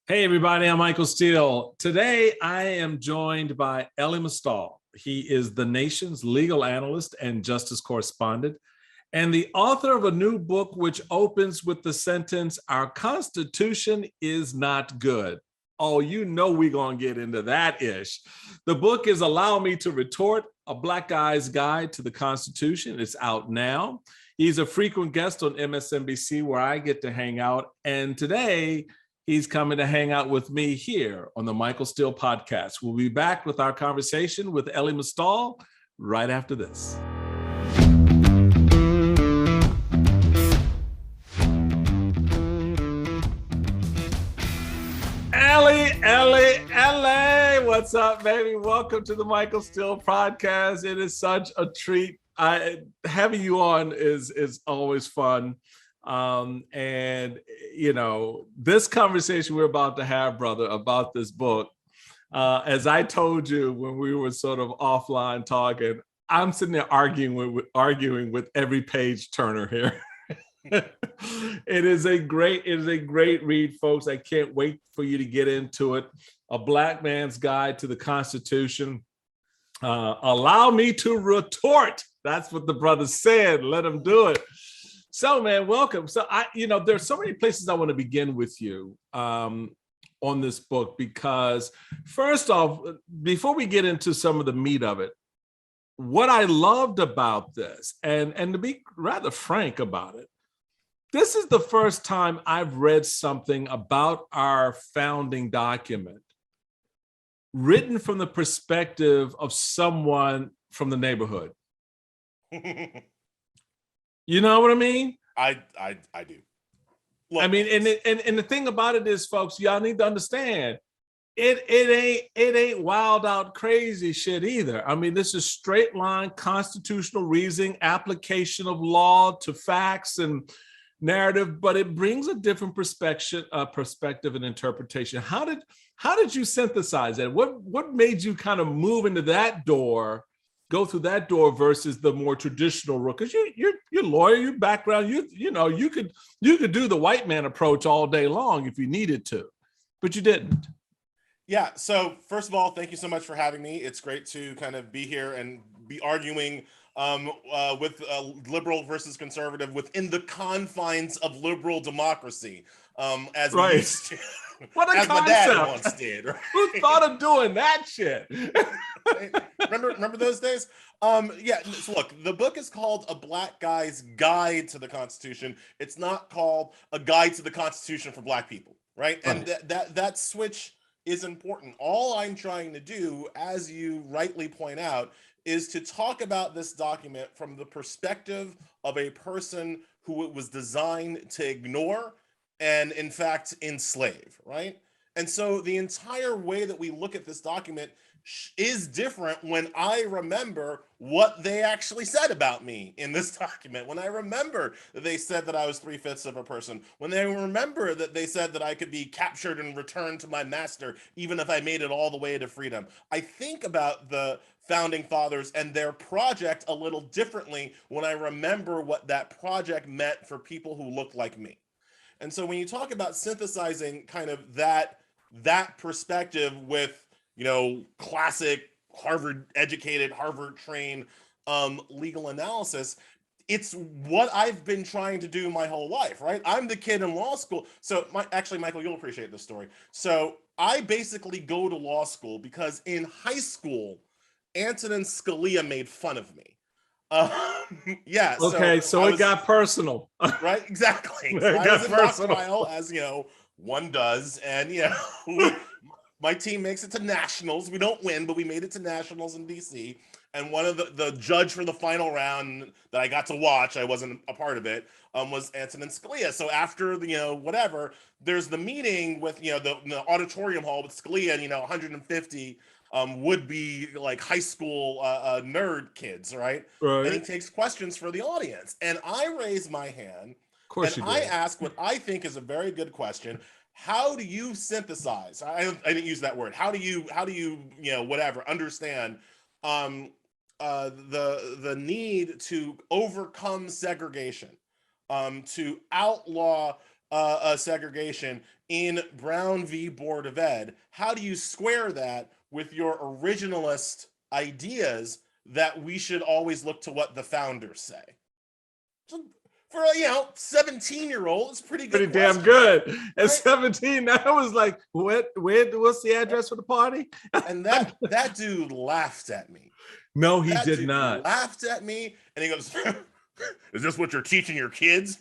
Hey, everybody, I'm Michael Steele. Today, I am joined by Elie Mystal. He is the nation's legal analyst and justice correspondent, and the author of a new book which opens with the sentence, "Our Constitution is not good." Oh, you know we're going to get into that ish. The book is Allow Me to Retort, a Black Guy's Guide to the Constitution. It's out now. He's a frequent guest on MSNBC where I get to hang out. And today, he's coming to hang out with me here on the Michael Steele podcast. We'll be back with our conversation with Elie Mystal right after this. Elie, what's up, baby? Welcome to the Michael Steele podcast. It is such a treat. Having you on is always fun. And you know, this conversation we're about to have, brother, about this book, as I told you when we were sort of offline talking, I'm sitting there arguing with every page turner here. It is a great read, folks. I can't wait for you to get into it. A Black Man's Guide to the Constitution. Allow me to retort. That's what the brother said. Let him do it. So, man, welcome. So, there's so many places I want to begin with you on this book, because first off, before we get into some of the meat of it, what I loved about this, and to be rather frank about it, this is the first time I've read something about our founding document written from the perspective of someone from the neighborhood. You know what I mean? I do. Look, I mean, and the thing about it is, folks, y'all need to understand, it ain't wild out crazy shit either. I mean, this is straight line constitutional reasoning, application of law to facts and narrative, but it brings a different perspective and interpretation. How did you synthesize that? What made you kind of move into that door? Go through that door versus the more traditional route? Because you're a lawyer, your background, you could do the white man approach all day long if you needed to, but you didn't. Yeah. So first of all, thank you so much for having me. It's great to kind of be here and be arguing with liberal versus conservative within the confines of liberal democracy, as right. We used to. What a as concept. My dad once did. Right? Who thought of doing that shit? Remember those days? Yeah. So look, the book is called A Black Guy's Guide to the Constitution. It's not called A Guide to the Constitution for Black People, right? And that switch is important. All I'm trying to do, as you rightly point out, is to talk about this document from the perspective of a person who it was designed to ignore and, in fact, enslave, right? And so the entire way that we look at this document is different when I remember what they actually said about me in this document. When I remember that they said that I was 3/5 of a person, when they remember that they said that I could be captured and returned to my master, even if I made it all the way to freedom. I think about the founding fathers and their project a little differently when I remember what that project meant for people who look like me. And so when you talk about synthesizing kind of that perspective with, classic Harvard-educated, Harvard-trained legal analysis, it's what I've been trying to do my whole life, right? I'm the kid in law school. So actually, Michael, you'll appreciate this story. So I basically go to law school because in high school, Antonin Scalia made fun of me. Yeah. Okay, so it got personal. Right, exactly. It so I got was in personal. mock trial, as one does, and my team makes it to nationals. We don't win, but we made it to nationals in DC. And one of the judge for the final round that I got to watch, I wasn't a part of it, was Antonin Scalia. So after whatever, there's the meeting with the auditorium hall with Scalia and 150 would be like high school nerd kids, right? And he takes questions for the audience. And I raise my hand, and I ask what I think is a very good question. How do you synthesize? I didn't use that word. How do you understand the need to overcome segregation, to outlaw segregation in Brown v. Board of Ed, how do you square that with your originalist ideas that we should always look to what the founders say? So for a 17-year-old, it's pretty good. Pretty damn good. At right? 17, I was like, what's the address for the party? And that dude laughed at me. No, he did not. Laughed at me, and he goes, "Is this what you're teaching your kids?"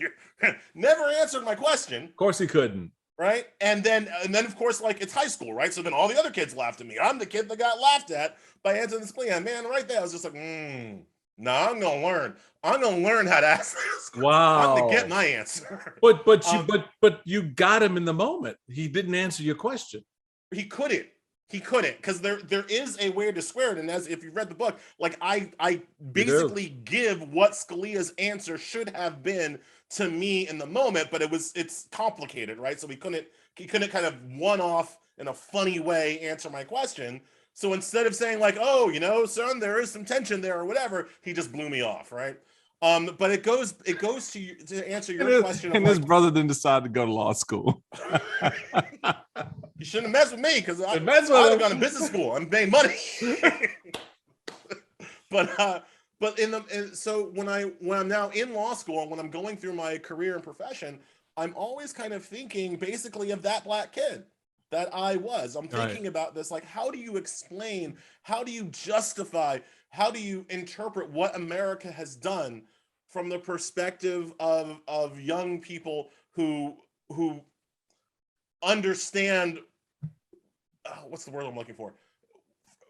Never answered my question. Of course he couldn't. Right. And then of course, like, it's high school, right? So then all the other kids laughed at me. I'm the kid that got laughed at by answering this question. Man, right there, I was just like, no, I'm gonna learn. I'm gonna learn how to ask this. Wow. I'm gonna get my answer. But you got him in the moment. He didn't answer your question. He couldn't, because there is a way to square it. And as if you read the book, like, I basically give what Scalia's answer should have been to me in the moment, but it's complicated, right? So he couldn't kind of one-off in a funny way answer my question. So instead of saying like, oh, son, there is some tension there or whatever, he just blew me off, right? But it goes to answer your question. And his brother then decided to go to law school. You shouldn't have messed with me, because I would have gone to business school. I'm paying money. So when I'm now in law school and when I'm going through my career and profession, I'm always kind of thinking basically of that black kid that I was. I'm thinking about this, like, how do you explain, how do you justify, how do you interpret what America has done from the perspective of young people who understand, what's the word I'm looking for?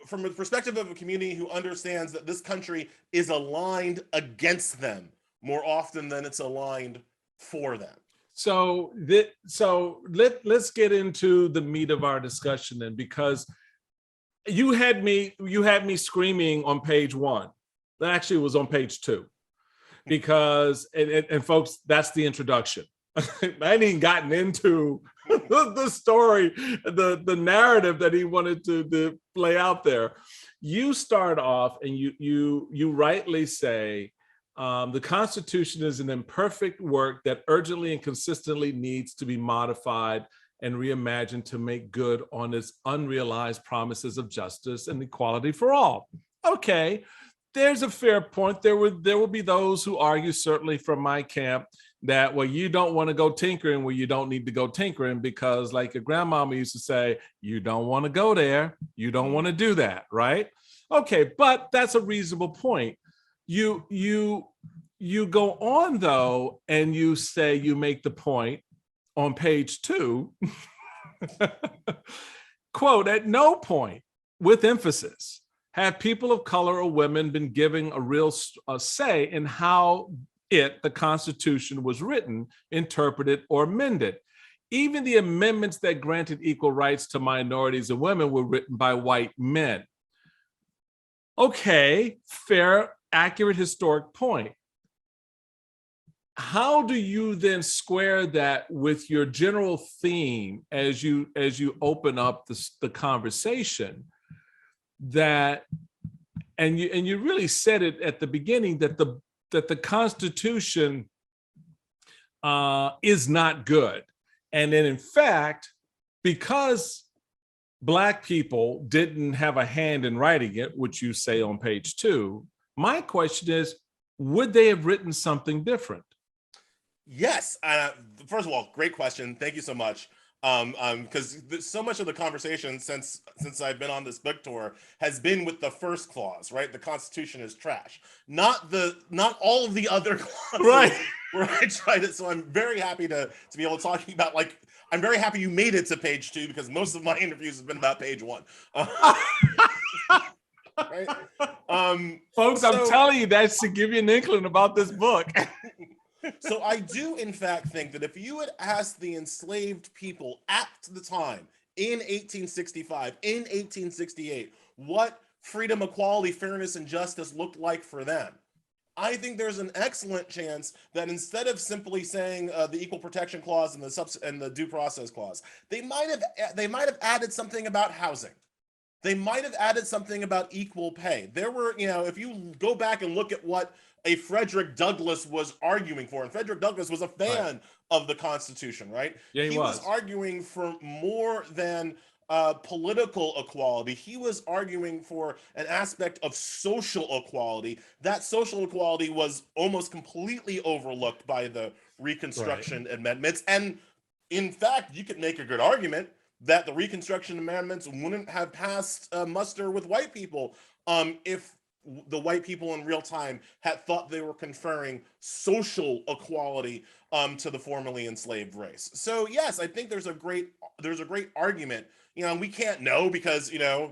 From the perspective of a community who understands that this country is aligned against them more often than it's aligned for them. So let's get into the meat of our discussion then, because you had me screaming on page 1. That actually was on page 2, because and folks, that's the introduction. I hadn't even gotten into the story, the narrative that he wanted to lay out there. You start off and you rightly say, the Constitution is an imperfect work that urgently and consistently needs to be modified and reimagined to make good on its unrealized promises of justice and equality for all. Okay, there's a fair point. There will be those who argue, certainly from my camp, that, well, you don't want to go tinkering where you don't need to go tinkering, because, like your grandmama used to say, you don't want to go there, you don't want to do that, right? Okay, but that's a reasonable point. You go on though, and you say, you make the point on page 2, quote, at no point, with emphasis, have people of color or women been given a real say in how the Constitution was written, interpreted, or amended. Even the amendments that granted equal rights to minorities and women were written by white men. Okay, fair, accurate historic point. How do you then square that with your general theme as you open up the conversation, that, and you really said it at the beginning, that the Constitution is not good. And then, in fact, because Black people didn't have a hand in writing it, which you say on page 2, my question is, would they have written something different? Yes. First of all, great question. Thank you so much. Because so much of the conversation since I've been on this book tour has been with the first clause, right? The Constitution is trash. Not all of the other clauses, right? Where I tried it. So I'm very happy to be able to talk about, like, I'm very happy you made it to page 2, because most of my interviews have been about page 1. Right? Folks, I'm telling you, that should give you an inkling about this book. So I do, in fact, think that if you had asked the enslaved people at the time, in 1865, in 1868, what freedom, equality, fairness, and justice looked like for them, I think there's an excellent chance that instead of simply saying the Equal Protection Clause and the Due Process Clause, they might have added something about housing. They might have added something about equal pay. There were, if you go back and look at what a Frederick Douglass was arguing for, and Frederick Douglass was a fan of the Constitution, right? Yeah, he was arguing for more than political equality. He was arguing for an aspect of social equality. That social equality was almost completely overlooked by the Reconstruction Amendments. And in fact, you could make a good argument that the Reconstruction Amendments wouldn't have passed muster with white people if the white people in real time had thought they were conferring social equality to the formerly enslaved race. So yes, I think there's a great argument. And we can't know because the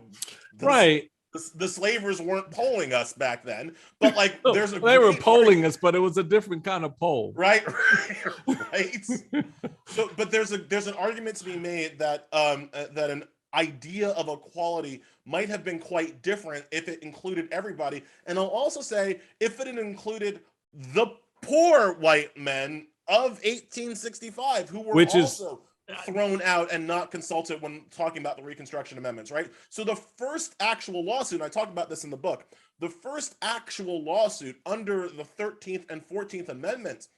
slavers weren't polling us back then, but like they were polling us, but it was a different kind of poll, right? Right. So, but there's an argument to be made that that an idea of equality might have been quite different if it included everybody. And I'll also say if it had included the poor white men of 1865 who were also thrown out and not consulted when talking about the Reconstruction Amendments, right? So the first actual lawsuit, and I talk about this in the book, the first actual lawsuit under the 13th and 14th Amendments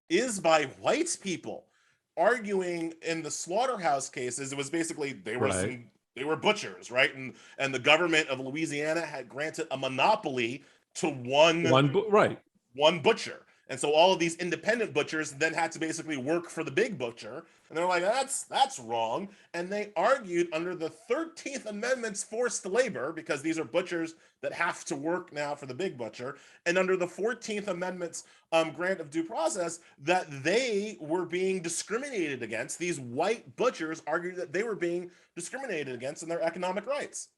is by white people arguing in the slaughterhouse cases. It was basically they were butchers, right? And the government of Louisiana had granted a monopoly to one butcher. And so all of these independent butchers then had to basically work for the big butcher. And they're like, that's wrong. And they argued under the 13th Amendment's forced labor, because these are butchers that have to work now for the big butcher, and under the 14th Amendment's grant of due process, that they were being discriminated against. These white butchers argued that they were being discriminated against in their economic rights.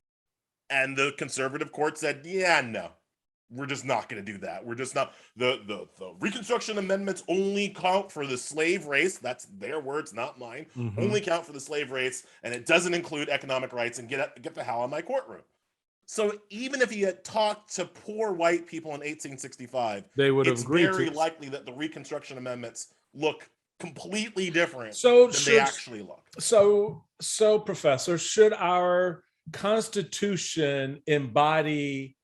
And the conservative court said, yeah, no. We're just not going to do that. We're just not. The Reconstruction Amendments only count for the slave race. That's their words, not mine. Mm-hmm. Only count for the slave race, and it doesn't include economic rights. And get the hell out of my courtroom. So even if he had talked to poor white people in 1865, they would have agreed. It's very likely that the Reconstruction Amendments look completely different than they actually look. So, Professor, should our Constitution embody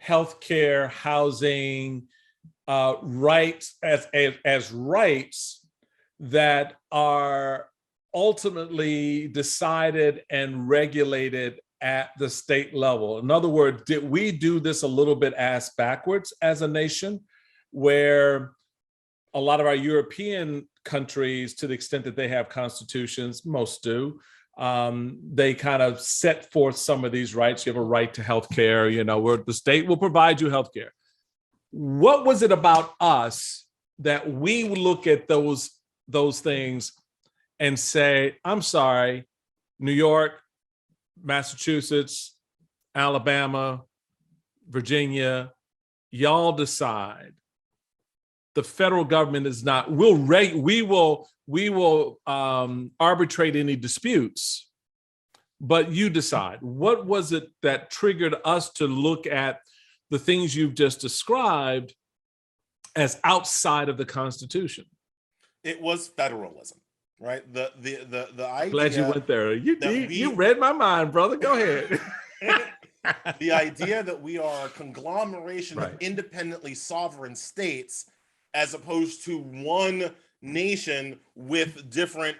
healthcare, housing, rights as rights that are ultimately decided and regulated at the state level? In other words, did we do this a little bit ass backwards as a nation, where a lot of our European countries, to the extent that they have constitutions, most do, they kind of set forth some of these rights. You have a right to healthcare, where the state will provide you healthcare. What was it about us that we look at those things and say, I'm sorry, New York, Massachusetts, Alabama, Virginia, y'all decide. The federal government is not. We will arbitrate any disputes, but you decide. What was it that triggered us to look at the things you've just described as outside of the Constitution? It was federalism, right? The idea. Glad you went there. You read my mind, brother. Go ahead. The idea that we are a conglomeration of independently sovereign states, as opposed to one nation with different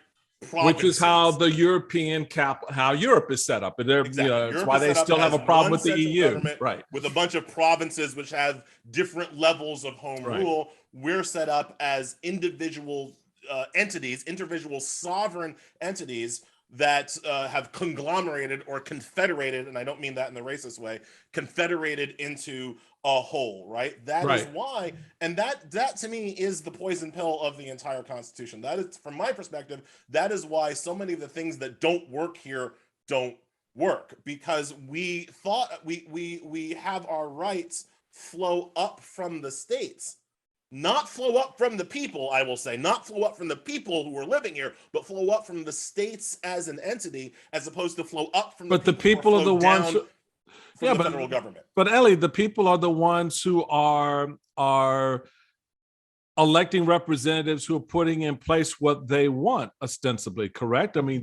provinces. Which is how the European how Europe is set up. Exactly. That's why they still have a problem with the EU. Right. With a bunch of provinces which have different levels of home rule. We're set up as individual entities, individual sovereign entities that have conglomerated or confederated, and I don't mean that in the racist way, confederated into a whole, right? That is why, and that to me is the poison pill of the entire Constitution. That is, from my perspective, that is why so many of the things that don't work here don't work, because we thought we have our rights flow up from the states. Not flow up from the people, I will say, not flow up from the people who are living here, but flow up from the states as an entity, as opposed to flow up from the people are the ones who, the federal government. But Elie, the people are the ones who are electing representatives who are putting in place what they want, ostensibly, correct? I mean,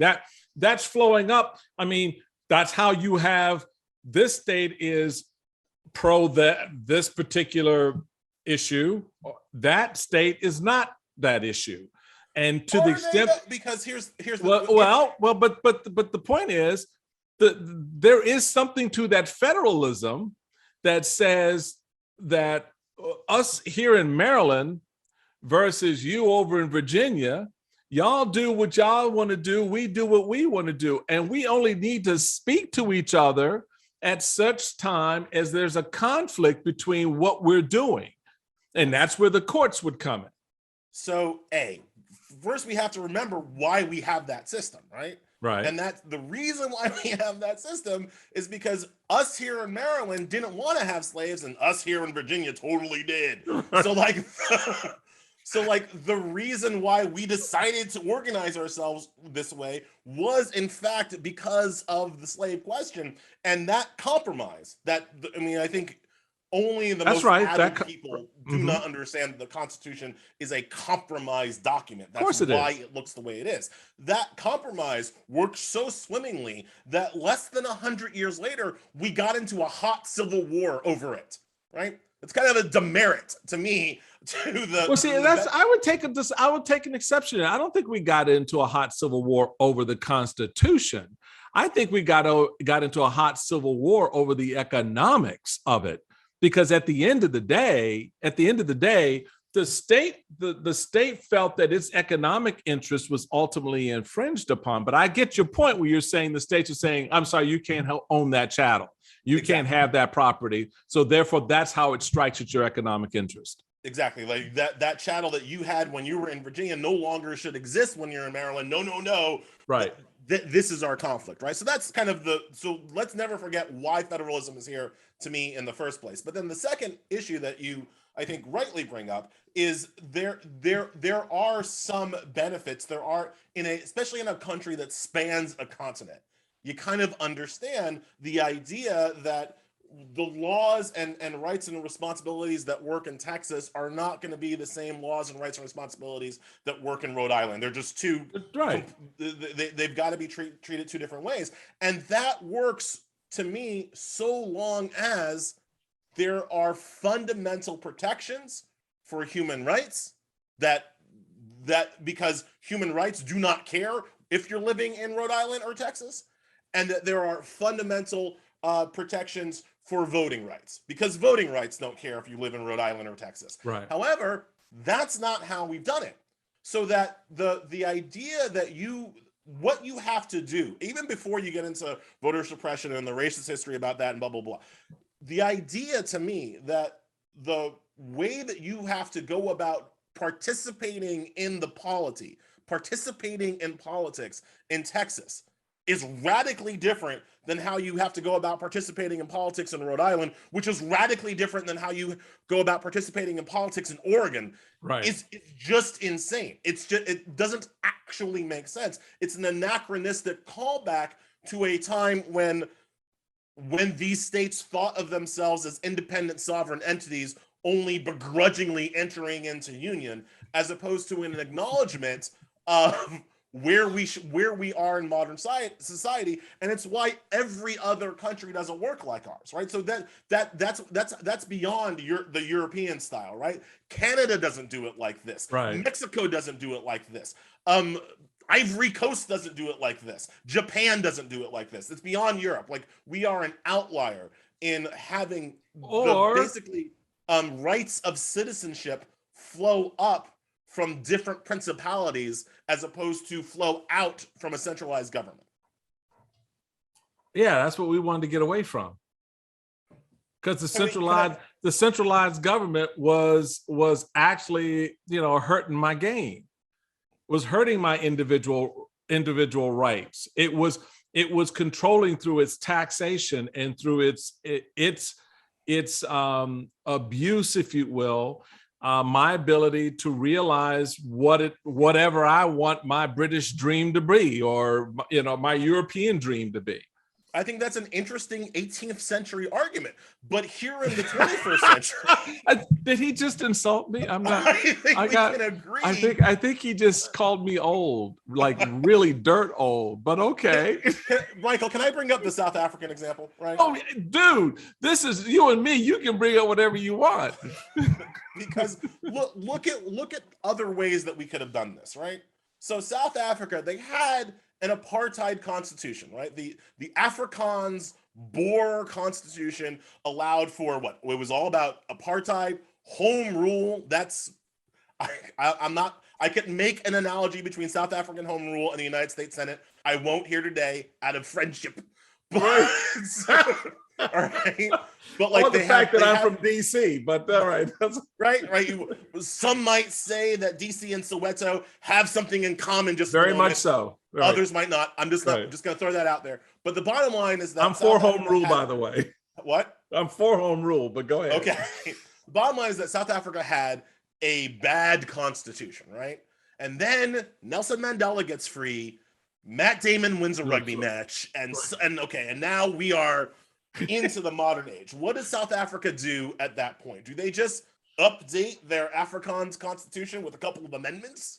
that's flowing up. I mean, that's how you have this state is pro this particular issue. That state is not that issue. And to the extent, because here's but the point is that there is something to that federalism that says that us here in Maryland versus you over in Virginia, y'all do what y'all want to do, we do what we want to do, and we only need to speak to each other at such time as there's a conflict between what we're doing, and that's where the courts would come in. So, first we have to remember why we have that system, right? Right. And that's the reason why we have that system is because us here in Maryland didn't want to have slaves, and us here in Virginia totally did. So the reason why we decided to organize ourselves this way was in fact because of the slave question, and that compromise I think only the most avid people do not understand the Constitution is a compromise document. That's why it looks the way it is. That compromise worked so swimmingly that less than 100 years later, we got into a hot civil war over it, right? It's kind of a demerit to me to the. Well, see, I would take an exception. I don't think we got into a hot civil war over the Constitution. I think we got into a hot civil war over the economics of it. Because at the end of the day, the state felt that its economic interest was ultimately infringed upon. But I get your point where you're saying the states are saying, I'm sorry, you can't own that chattel. You can't have that property. So therefore, that's how it strikes at your economic interest. Exactly. Like that chattel that you had when you were in Virginia no longer should exist when you're in Maryland. No. Right. This is our conflict, right? So that's kind of so let's never forget why federalism is here to me in the first place. But then the second issue that you, I think, rightly bring up is there are some benefits. There are especially in a country that spans a continent. You kind of understand the idea that the laws and rights and responsibilities that work in Texas are not going to be the same laws and rights and responsibilities that work in Rhode Island. They're just two, right. They've got to be treated two different ways. And that works to me so long as there are fundamental protections for human rights that because human rights do not care if you're living in Rhode Island or Texas, and that there are fundamental protections for voting rights, because voting rights don't care if you live in Rhode Island or Texas. Right. However, that's not how we've done it. So that the idea that what you have to do, even before you get into voter suppression and the racist history about that and blah, blah, blah, the idea to me that the way that you have to go about participating in politics in Texas is radically different than how you have to go about participating in politics in Rhode Island, which is radically different than how you go about participating in politics in Oregon. Right. It's just insane. It doesn't actually make sense. It's an anachronistic callback to a time when these states thought of themselves as independent sovereign entities, only begrudgingly entering into union, as opposed to an acknowledgement of where we are in modern society, and it's why every other country doesn't work like ours, right? So that's beyond the European style, right? Canada doesn't do it like this. Right. Mexico doesn't do it like this. Ivory Coast doesn't do it like this. Japan doesn't do it like this. It's beyond Europe. Like, we are an outlier in having basically rights of citizenship flow up from different principalities as opposed to flow out from a centralized government. Yeah, that's what we wanted to get away from. Because the centralized government was actually, hurting my game, was hurting my individual rights. It was controlling through its taxation and through its abuse, if you will, my ability to realize whatever I want my British dream to be, or my European dream to be. I think that's an interesting 18th century argument. But here in the 21st century, Did he just insult me? I'm not. I think I we got. can agree. I think he just called me old, like really dirt old. But okay. Michael, can I bring up the South African example? Right? Oh, dude, this is you and me. You can bring up whatever you want. Because look at other ways that we could have done this, right? So South Africa, they had an apartheid constitution, right? The Afrikaans Boer constitution allowed for what? It was all about apartheid, home rule. That's I'm not. I can make an analogy between South African home rule and the United States Senate. I won't here today out of friendship. But, all right. But like the fact that I'm from DC, but all right. right. Some might say that DC and Soweto have something in common, just very much so. Right. Others might not. I'm just going to throw that out there. But the bottom line is that I'm for home rule, by the way. What? I'm for home rule, but go ahead. Okay. The bottom line is that South Africa had a bad constitution, right? And then Nelson Mandela gets free. Matt Damon wins a rugby match, and now we are into the modern age. What does South Africa do at that point? Do they just update their Afrikaans constitution with a couple of amendments?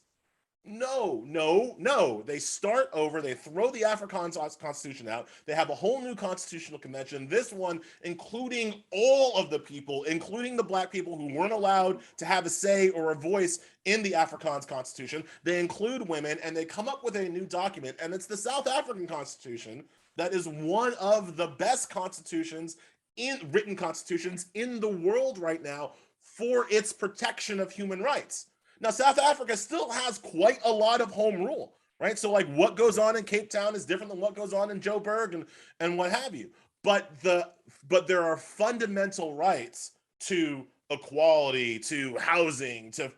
No. They start over. They throw the Afrikaans constitution out. They have a whole new constitutional convention. This one, including all of the people, including the black people who weren't allowed to have a say or a voice in the Afrikaans constitution. They include women, and they come up with a new document, and it's the South African Constitution that is one of the best written constitutions in the world right now for its protection of human rights. Now, South Africa still has quite a lot of home rule, right? So like what goes on in Cape Town is different than what goes on in Joburg and what have you. But there are fundamental rights to equality, to housing, to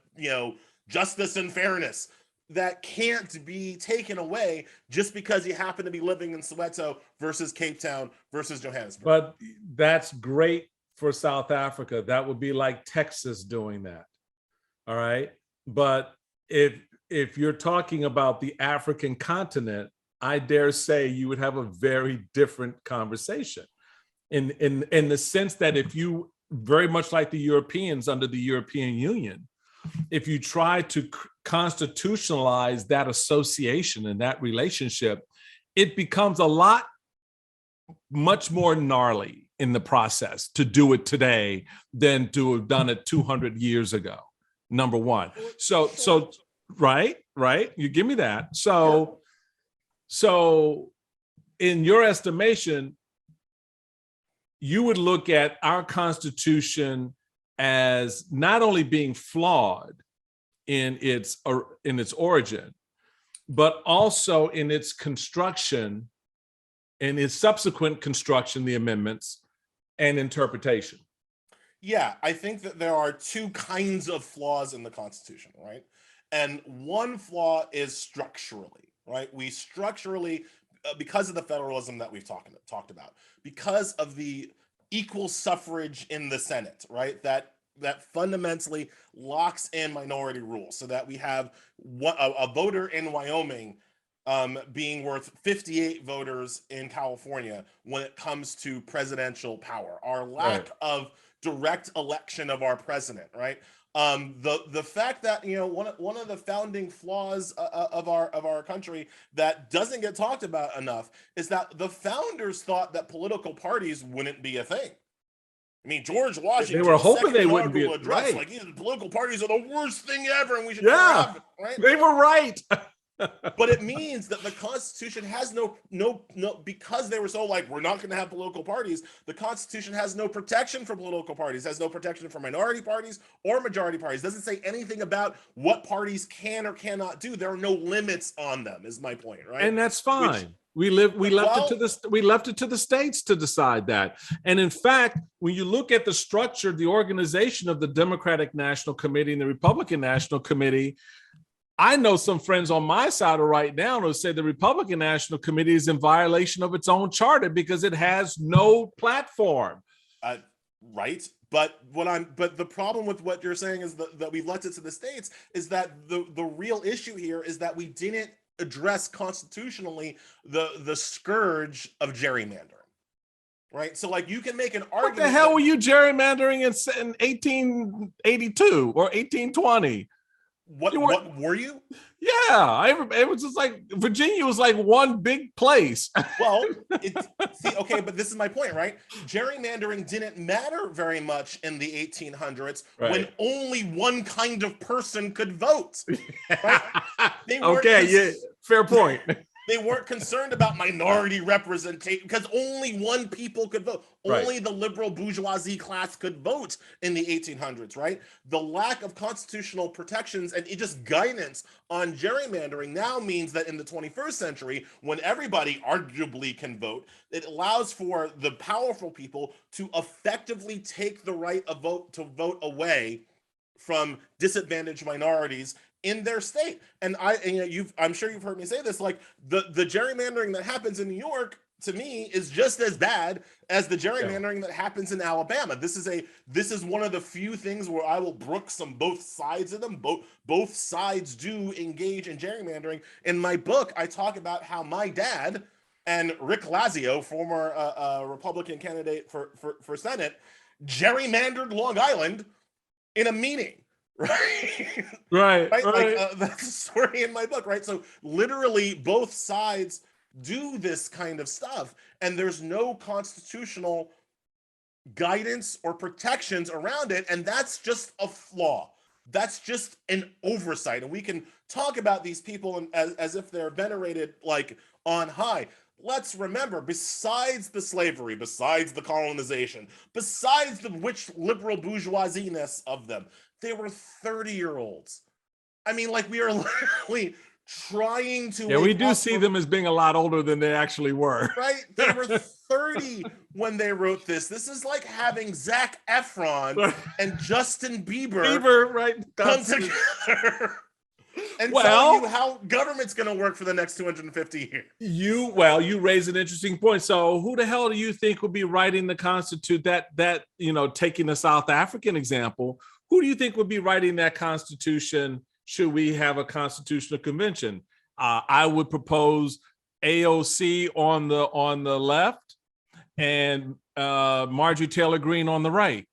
justice and fairness that can't be taken away just because you happen to be living in Soweto versus Cape Town versus Johannesburg. But that's great for South Africa. That would be like Texas doing that. All right. But if you're talking about the African continent, I dare say you would have a very different conversation in the sense that if you, very much like the Europeans under the European Union, if you try to constitutionalize that association and that relationship, it becomes much more gnarly in the process to do it today than to have done it 200 years ago. Number one. So right. You give me that. So in your estimation, you would look at our Constitution as not only being flawed in its origin, but also in its construction and its subsequent construction, the amendments and interpretation. Yeah, I think that there are two kinds of flaws in the Constitution, right? And one flaw is structurally, right? We structurally, because of the federalism that we've talked about, because of the equal suffrage in the Senate, right? That fundamentally locks in minority rule, so that we have a voter in Wyoming being worth 58 voters in California when it comes to presidential power. Our lack of direct election of our president, right? The fact that one of the founding flaws of our country that doesn't get talked about enough is that the founders thought that political parties wouldn't be a thing. I mean, George Washington, they were hoping they wouldn't be address, right. Like, political parties are the worst thing ever, and we should never have it, right? They were right. But it means that the Constitution has no, because they were so like, we're not going to have political parties, the Constitution has no protection for political parties, has no protection for minority parties or majority parties. Doesn't say anything about what parties can or cannot do. There are no limits on them, is my point, right? And that's fine. We left it to the states to decide that. And in fact, when you look at the structure, the organization of the Democratic National Committee and the Republican National Committee, I know some friends on my side of right now who say the Republican National Committee is in violation of its own charter because it has no platform. Right. But the problem with what you're saying is that we've left it to the states is that the real issue here is that we didn't address constitutionally the scourge of gerrymandering. Right, so like you can make an argument. What the hell were you gerrymandering in 1882 or 1820? What were you? Yeah, it was just like Virginia was like one big place. Well, see, okay, but this is my point, right? Gerrymandering didn't matter very much in the 1800s when only one kind of person could vote. Right? Okay, yeah, fair point. They weren't concerned about minority representation because only one people could vote. Only the liberal bourgeoisie class could vote in the 1800s, right? The lack of constitutional protections and just guidance on gerrymandering now means that in the 21st century, when everybody arguably can vote, it allows for the powerful people to effectively take the right of to vote away from disadvantaged minorities in their state. And I'm sure you've heard me say this, like the gerrymandering that happens in New York, to me, is just as bad as the gerrymandering that happens in Alabama. This is one of the few things where I will brook both sides of them. Both sides do engage in gerrymandering. In my book, I talk about how my dad and Rick Lazio, former Republican candidate for Senate, gerrymandered Long Island in a meeting. Right. Like that's a story in my book, right? So literally both sides do this kind of stuff, and there's no constitutional guidance or protections around it, and that's just a flaw. That's just an oversight, and we can talk about these people as if they're venerated like on high. Let's remember, besides the slavery, besides the colonization, besides the rich liberal bourgeoisie-ness of them, they were 30-year-olds. I mean, like, we are literally trying to... Yeah, we do see them as being a lot older than they actually were. Right? They were 30 when they wrote this. This is like having Zac Efron and Justin Bieber come together and tell you how government's going to work for the next 250 years. You raise an interesting point. So who the hell do you think would be writing the Constitution, that taking the South African example, who do you think would be writing that Constitution should we have a constitutional convention? I would propose AOC on the left and Marjorie Taylor Greene on the right.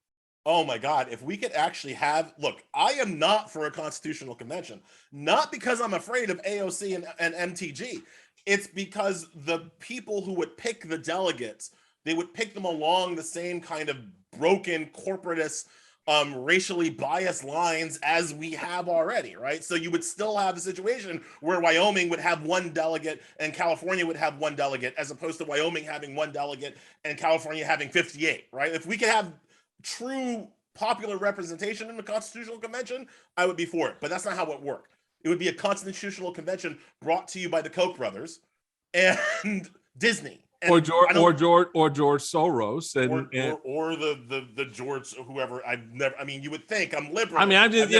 Oh my God, if we could actually have, look, I am not for a constitutional convention, not because I'm afraid of AOC and MTG. It's because the people who would pick the delegates, they would pick them along the same kind of broken corporatist, racially biased lines as we have already, right? So you would still have a situation where Wyoming would have one delegate and California would have one delegate, as opposed to Wyoming having one delegate and California having 58, right? If we could have true popular representation in the Constitutional Convention, I would be for it. But that's not how it worked. It would be a constitutional convention brought to you by the Koch brothers and Disney. And or George Soros or the George whoever. You would think I'm liberal. I mean, I'm just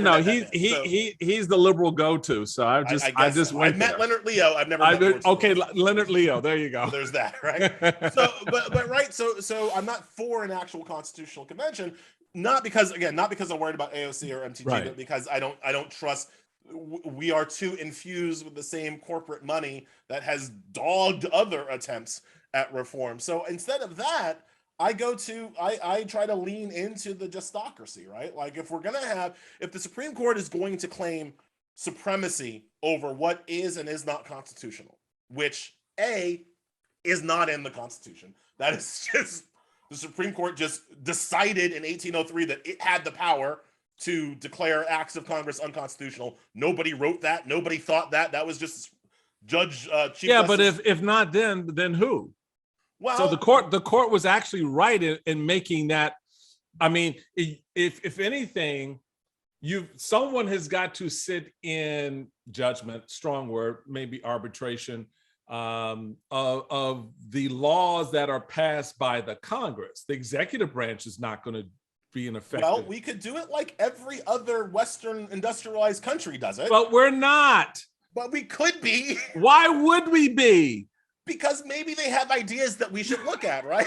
he's the liberal go-to. So I just I've met Leonard Leo. I've never met okay, Leonard Leo. There you go. So there's that, right? So I'm not for an actual constitutional convention, not because I'm worried about AOC or MTG, but because I don't trust. We are too infused with the same corporate money that has dogged other attempts at reform. So instead of that, I try to lean into the justocracy, right? Like if the Supreme Court is going to claim supremacy over what is and is not constitutional, which is not in the Constitution. That is just, the Supreme Court just decided in 1803 that it had the power to declare acts of Congress unconstitutional. Nobody wrote that. Nobody thought that. That was just Chief Justice. But if not, then who? Well, so the court was actually right in making that. I mean, if anything, someone has got to sit in judgment, strong word, maybe arbitration, of the laws that are passed by the Congress. The executive branch is not going to be an effective. Well, we could do it like every other Western industrialized country does it. But we're not. But we could be. Why would we be? Because maybe they have ideas that we should look at, right?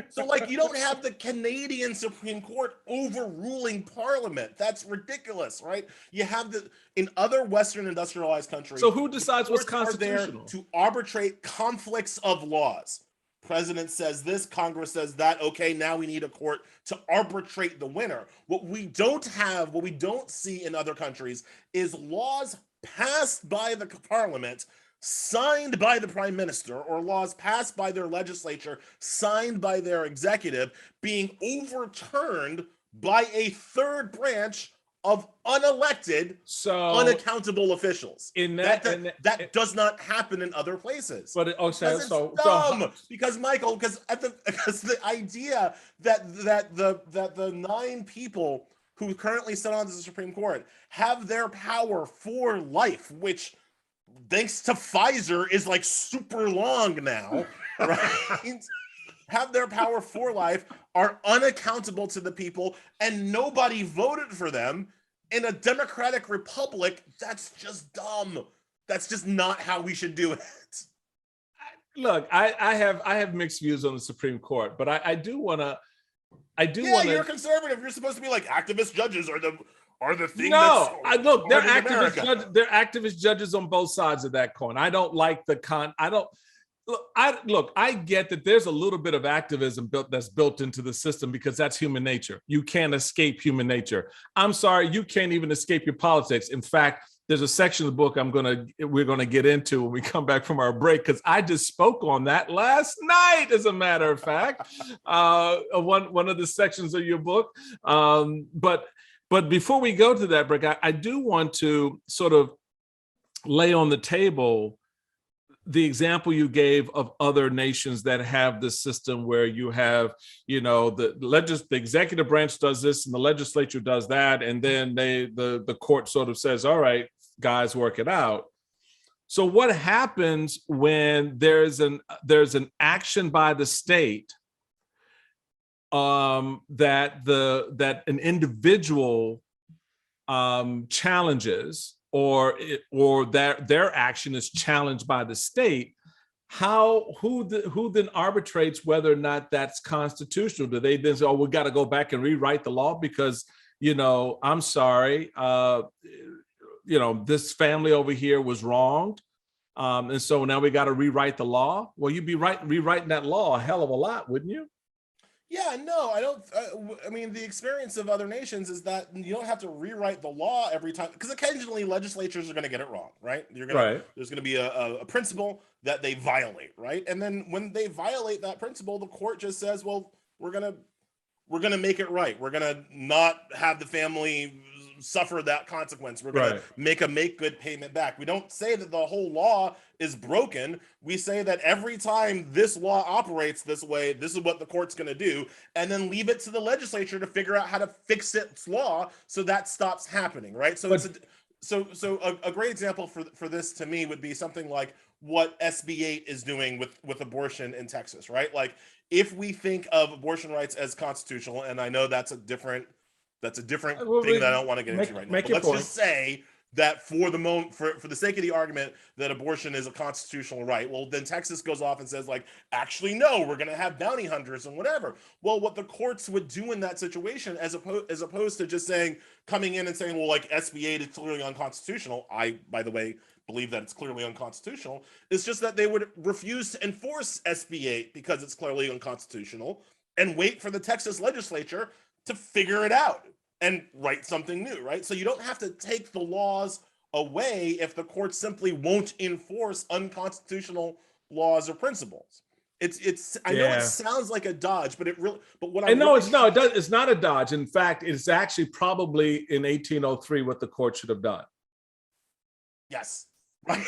So like, you don't have the Canadian Supreme Court overruling Parliament. That's ridiculous, right? You have in other Western industrialized countries. So who decides what's courts are there constitutional? to arbitrate conflicts of laws. President says this, Congress says that. Okay, now we need a court to arbitrate the winner. What we don't see in other countries is laws passed by the Parliament, signed by the Prime Minister, or laws passed by their legislature, signed by their executive, being overturned by a third branch of unelected, unaccountable officials. That does not happen in other places. But it's dumb. Because Michael, because the idea that the 9 people who currently sit on the Supreme Court have their power for life, which thanks to Pfizer is like super long now, right? Have their power for life, are unaccountable to the people, and nobody voted for them in a democratic republic. That's just dumb. That's just not how we should do it. Look, I have mixed views on the Supreme Court, but I do want to. You're a conservative. You're supposed to be like, activist judges are the thing. No, they're activist. They're activist judges on both sides of that coin. I don't like I get that there's a little bit of activism that's built into the system because that's human nature. You can't escape human nature. I'm sorry, you can't even escape your politics. In fact, there's a section of the book we're gonna get into when we come back from our break, because I just spoke on that last night, as a matter of fact, one of the sections of your book. But before we go to that break, I do want to sort of lay on the table the example you gave of other nations that have this system where you have, the executive branch does this and the legislature does that, and then the court sort of says, all right, guys, work it out. So what happens when there's an action by the state that an individual challenges, or their action is challenged by the state? Who then arbitrates whether or not that's constitutional? Do they then say, oh, we got to go back and rewrite the law because, I'm sorry, this family over here was wronged, and so now we got to rewrite the law? Well, you'd be rewriting that law a hell of a lot, wouldn't you? Yeah, no, I don't. I mean, the experience of other nations is that you don't have to rewrite the law every time, because occasionally legislatures are going to get it wrong, right? There's going to be a principle that they violate, right? And then when they violate that principle, the court just says, well, we're gonna make it right. We're gonna not have the family suffer that consequence. We're gonna make good payment back. We don't say that the whole law is broken. We say that every time this law operates this way, this is what the court's gonna do, and then leave it to the legislature to figure out how to fix its law so that stops happening, right? So a great example for this to me would be something like what SB 8 is doing with abortion in Texas, right? Like, if we think of abortion rights as constitutional, and I know that's a different thing that I don't want to get into right now. But let's just say that for the moment, for the sake of the argument, that abortion is a constitutional right. Well, then Texas goes off and says, like, actually, no, we're going to have bounty hunters and whatever. Well, what the courts would do in that situation, as opposed to just coming in and saying, well, like, SB 8 is clearly unconstitutional. I, by the way, believe that it's clearly unconstitutional. It's just that they would refuse to enforce SB 8 because it's clearly unconstitutional, and wait for the Texas legislature to figure it out and write something new, right? So you don't have to take the laws away if the court simply won't enforce unconstitutional laws or principles. I know it sounds like a dodge, but it's not a dodge. In fact, it's actually probably in 1803 what the court should have done. Yes. Right.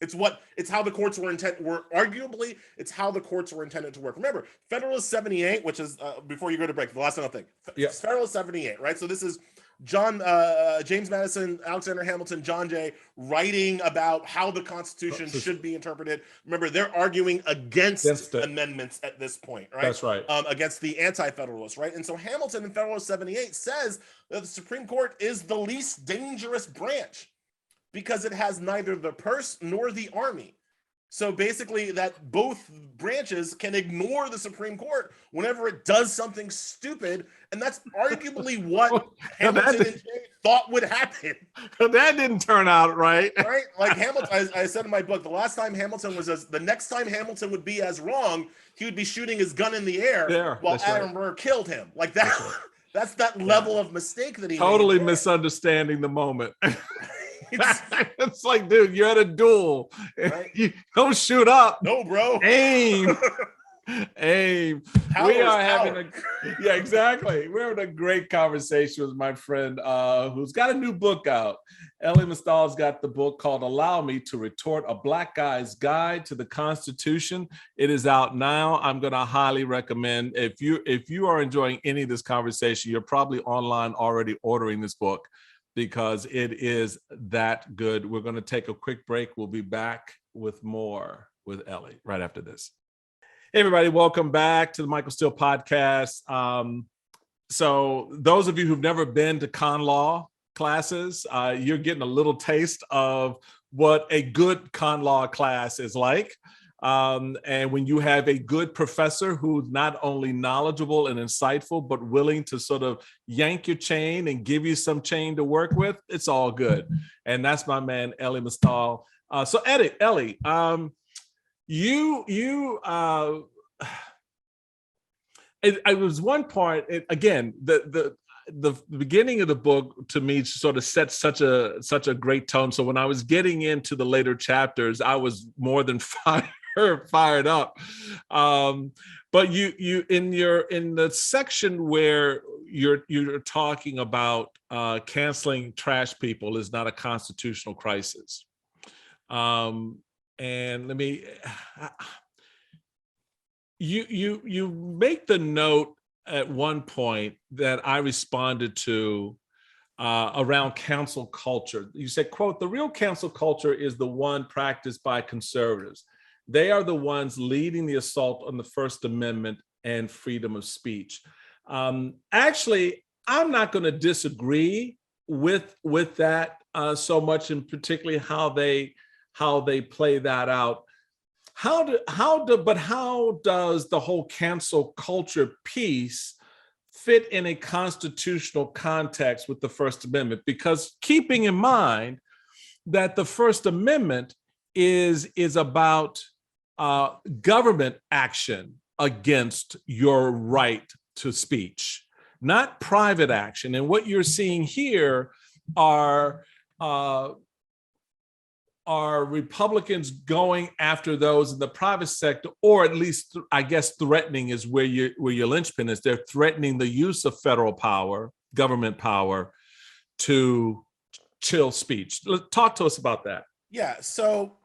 It's how the courts arguably it's how the courts were intended to work. Remember, Federalist 78, which is before you go to break, the last thing I'll think. Federalist 78, right? So this is James Madison, Alexander Hamilton, John Jay writing about how the Constitution should be interpreted. Remember, they're arguing against amendments at this point, right? That's right. Against the anti-federalists, right? And so Hamilton in Federalist 78 says that the Supreme Court is the least dangerous branch, because it has neither the purse nor the army. So basically that both branches can ignore the Supreme Court whenever it does something stupid. And that's arguably what Hamilton and Jay thought would happen. That didn't turn out right. Right? Like Hamilton, I said in my book, the next time Hamilton would be as wrong, he would be shooting his gun in the air while Adam Burr killed him. Like that. That's that level of mistake that he totally made. Misunderstanding the moment. It's like, dude, you're at a duel. Right? You don't shoot up. No, bro. Aim. Aim. We are having exactly. We're having a great conversation with my friend who's got a new book out. Elie Mystal's got the book called Allow Me to Retort, A Black Guy's Guide to the Constitution. It is out now. I'm going to highly recommend, if you are enjoying any of this conversation, you're probably online already ordering this book, because it is that good. We're going to take a quick break. We'll be back with more with Elie right after this. Hey, everybody, welcome back to the Michael Steele podcast. So those of you who've never been to con law classes, you're getting a little taste of what a good con law class is like. And when you have a good professor who's not only knowledgeable and insightful, but willing to sort of yank your chain and give you some chain to work with, it's all good. And that's my man, Elie Mystal. So Elie, it was one part, again, the beginning of the book to me sort of set such a great tone. So when I was getting into the later chapters, I was more than fired up. But you in the section where you're talking about canceling trash people is not a constitutional crisis. And let me, you make the note at one point that I responded to around cancel culture. You said, quote, "The real cancel culture is the one practiced by conservatives. They are the ones leading the assault on the First Amendment and freedom of speech." Actually, I'm not going to disagree with that so much, and particularly how they play that out. But how does the whole cancel culture piece fit in a constitutional context with the First Amendment? Because keeping in mind that the First Amendment is about government action against your right to speech, not private action. And what you're seeing here are Republicans going after those in the private sector, or at least, I guess, threatening is where your linchpin is. They're threatening the use of federal power, government power, to chill speech. Talk to us about that. Yeah. So,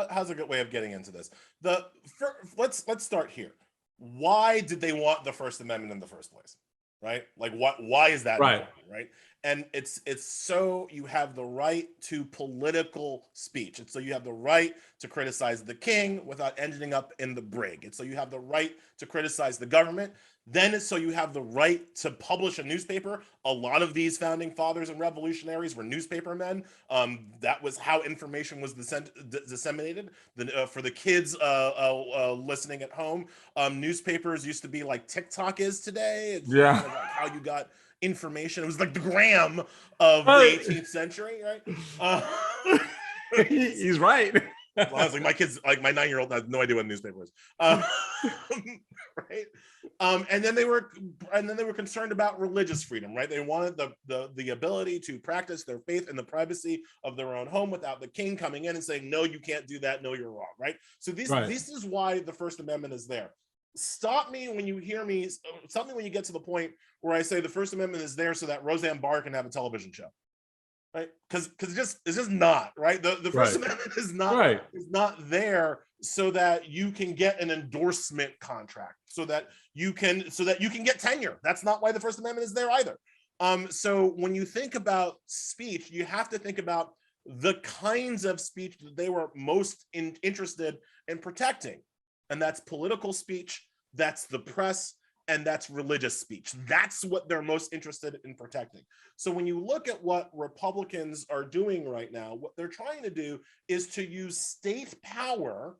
how's a good way of getting into this? Let's start here. Why did they want the First Amendment in the first place? Right? Like, why is that right? important, right? And it's so you have the right to political speech. And so you have the right to criticize the king without ending up in the brig. And so you have the right to criticize the government. Then it's so you have the right to publish a newspaper. A lot of these founding fathers and revolutionaries were newspaper men. That was how information was disseminated. For the kids listening at home, newspapers used to be like TikTok is today. It's kind of like how you got information. It was like the gram of the 18th century, right? He's right. Well, I was like, my kids, like my 9-year-old has no idea what a newspaper is. Right? And then they were concerned about religious freedom, right? They wanted the ability to practice their faith in the privacy of their own home without the king coming in and saying, no, you can't do that. No, you're wrong, right? So this is why the First Amendment is there. Stop me when you hear me, stop me when you get to the point where I say the First Amendment is there so that Roseanne Barr can have a television show. Right, because it's just not right. The First Amendment is not there so that you can get an endorsement contract, so that you can get tenure. That's not why the First Amendment is there either. So when you think about speech, you have to think about the kinds of speech that they were most interested in protecting, and that's political speech, that's the press, and that's religious speech. That's what they're most interested in protecting. So when you look at what Republicans are doing right now, what they're trying to do is to use state power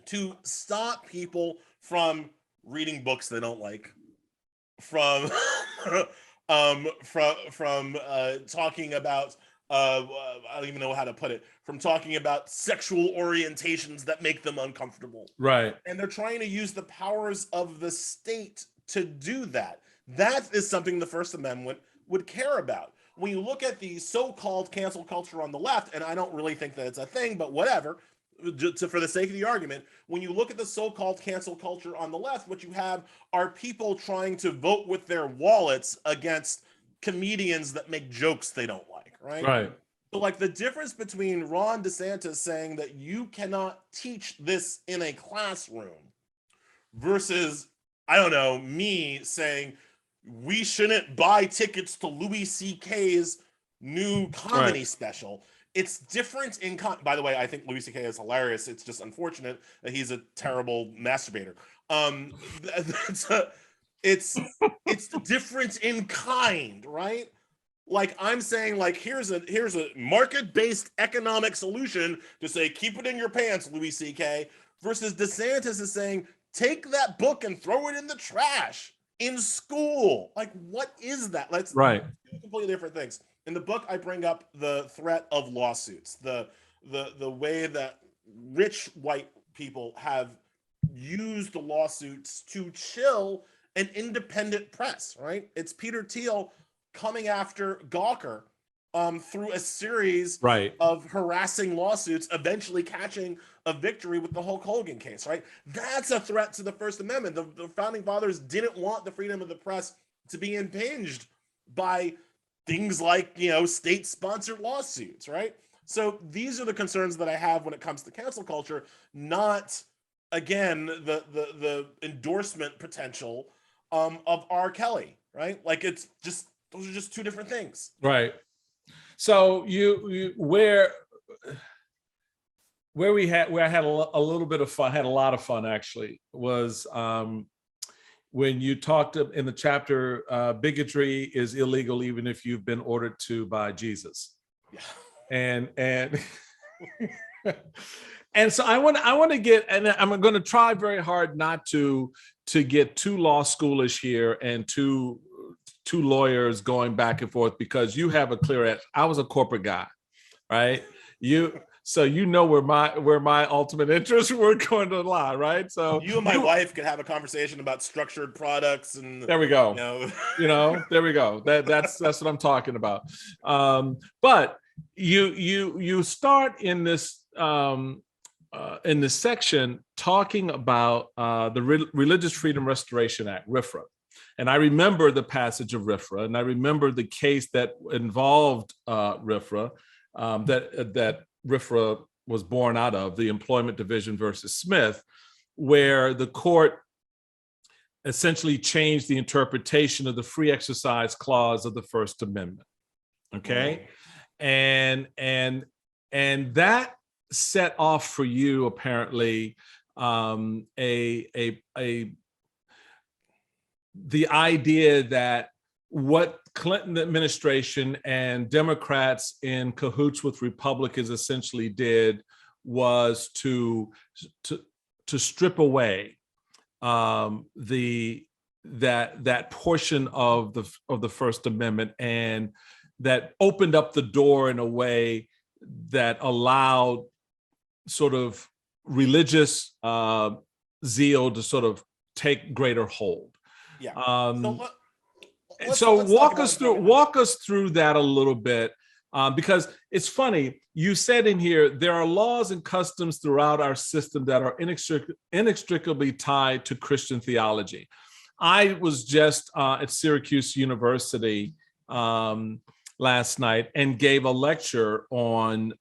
to stop people from reading books they don't like, from talking about I don't even know how to put it, from talking about sexual orientations that make them uncomfortable. Right. And they're trying to use the powers of the state to do that. That is something the First Amendment would care about. When you look at the so-called cancel culture on the left, and I don't really think that it's a thing, but whatever, for the sake of the argument, when you look at the so-called cancel culture on the left, what you have are people trying to vote with their wallets against comedians that make jokes they don't like, right? Right. So like the difference between Ron DeSantis saying that you cannot teach this in a classroom versus, I don't know, me saying we shouldn't buy tickets to Louis C.K.'s new comedy special. It's different in by the way, I think Louis C.K. is hilarious. It's just unfortunate that he's a terrible masturbator. It's different in kind, right? Like I'm saying, like here's a market-based economic solution to say keep it in your pants, Louis C.K. versus DeSantis is saying take that book and throw it in the trash in school. Like what is that? Let's Right. do completely different things. In the book, I bring up the threat of lawsuits, the way that rich white people have used the lawsuits to chill an independent press, right? It's Peter Thiel coming after Gawker through a series of harassing lawsuits, eventually catching a victory with the Hulk Hogan case, right? That's a threat to the First Amendment. The founding fathers didn't want the freedom of the press to be impinged by things like, state-sponsored lawsuits, right? So these are the concerns that I have when it comes to cancel culture, not, again, the endorsement potential of R. Kelly, right? Like it's just, those are just two different things. Right. So where I had a little bit of fun, had a lot of fun actually, was when you talked in the chapter, bigotry is illegal even if you've been ordered to by Jesus. Yeah. And and so I want to get, and I'm going to try very hard not to get too law schoolish here and two lawyers going back and forth, because you have a clear edge. I was a corporate guy, right? So where my ultimate interests were going to lie, right? So you and my wife could have a conversation about structured products, and there we go. There we go. That's what I'm talking about. But you start in this section talking about the Religious Freedom Restoration Act, RFRA. And I remember the passage of RFRA, and I remember the case that involved RFRA, that RFRA was born out of, the Employment Division versus Smith, where the court essentially changed the interpretation of the free exercise clause of the First Amendment. Okay, and that set off for you apparently the idea that what Clinton administration and Democrats in cahoots with Republicans essentially did was to strip away that portion of the First Amendment, and that opened up the door in a way that allowed sort of religious zeal to sort of take greater hold. Yeah. So walk us through that a little bit, because it's funny. You said in here there are laws and customs throughout our system that are inextricably tied to Christian theology. I was just at Syracuse University last night and gave a lecture on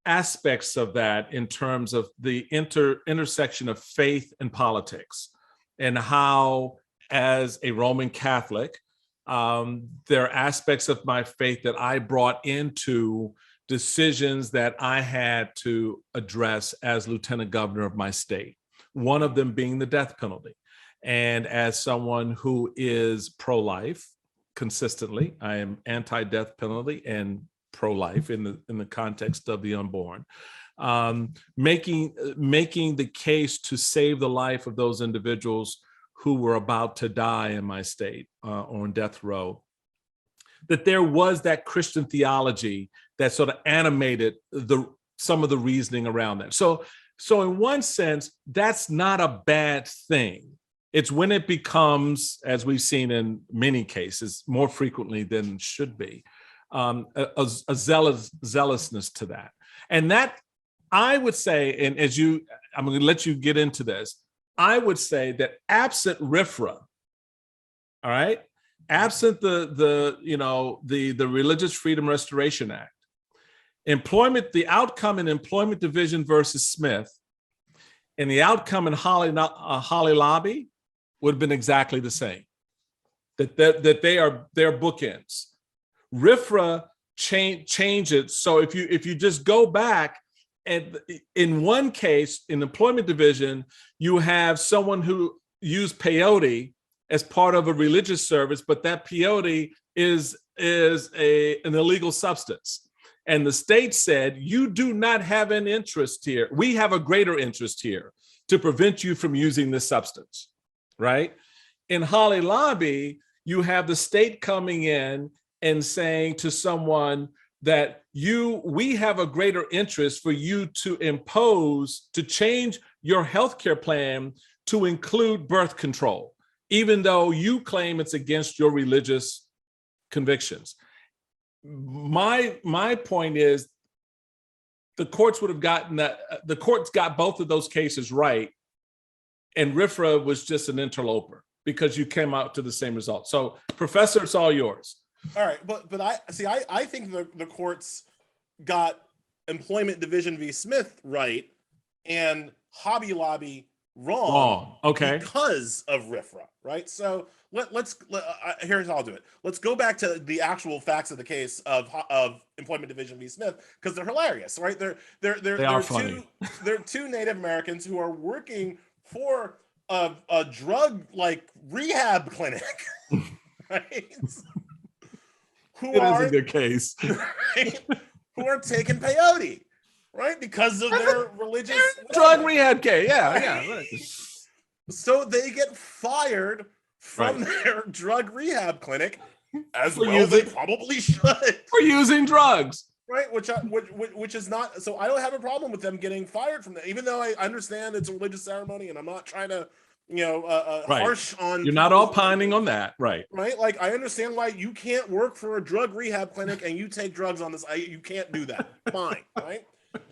aspects of that in terms of the intersection of faith and politics, and how, as a Roman Catholic, there are aspects of my faith that I brought into decisions that I had to address as lieutenant governor of my state, one of them being the death penalty. And as someone who is pro-life consistently, I am anti-death penalty and pro-life in the context of the unborn. Making the case to save the life of those individuals who were about to die in my state on death row, that there was that Christian theology that sort of animated some of the reasoning around that. So in one sense, that's not a bad thing. It's when it becomes, as we've seen in many cases, more frequently than should be, a zealousness to that. And that, I would say, and I'm going to let you get into this, I would say that absent RFRA, all right, absent the Religious Freedom Restoration Act, the outcome in Employment Division versus Smith, and the outcome in Holly Lobby would have been exactly the same. That they're bookends. RFRA change it. So if you just go back, and in one case, in Employment Division, you have someone who used peyote as part of a religious service, but that peyote is an illegal substance. And the state said, you do not have an interest here. We have a greater interest here to prevent you from using this substance, right? In Holly Lobby, you have the state coming in and saying to someone that we have a greater interest for you to change your healthcare plan to include birth control, even though you claim it's against your religious convictions. My point is, the courts would have gotten that. The courts got both of those cases right, and RFRA was just an interloper because you came out to the same result. So, Professor, it's all yours. All right, but I think the courts got Employment Division v. Smith right and Hobby Lobby wrong. Okay. Because of RFRA, right? So here's how I'll do it. Let's go back to the actual facts of the case of Employment Division v. Smith, because they're hilarious, right? They're funny. They're two Native Americans who are working for a drug rehab clinic, right? It is a good case. Right? Who are taking peyote, right? Because of their religious drug rehab case. Yeah. Right. So they get fired from their drug rehab clinic, as they probably should, for using drugs. Right, which is not, so I don't have a problem with them getting fired from that, even though I understand it's a religious ceremony, and I'm not trying to, harsh on. You're not all pining on that, right? Right, like I understand why you can't work for a drug rehab clinic and you take drugs on this. You can't do that. Fine, right?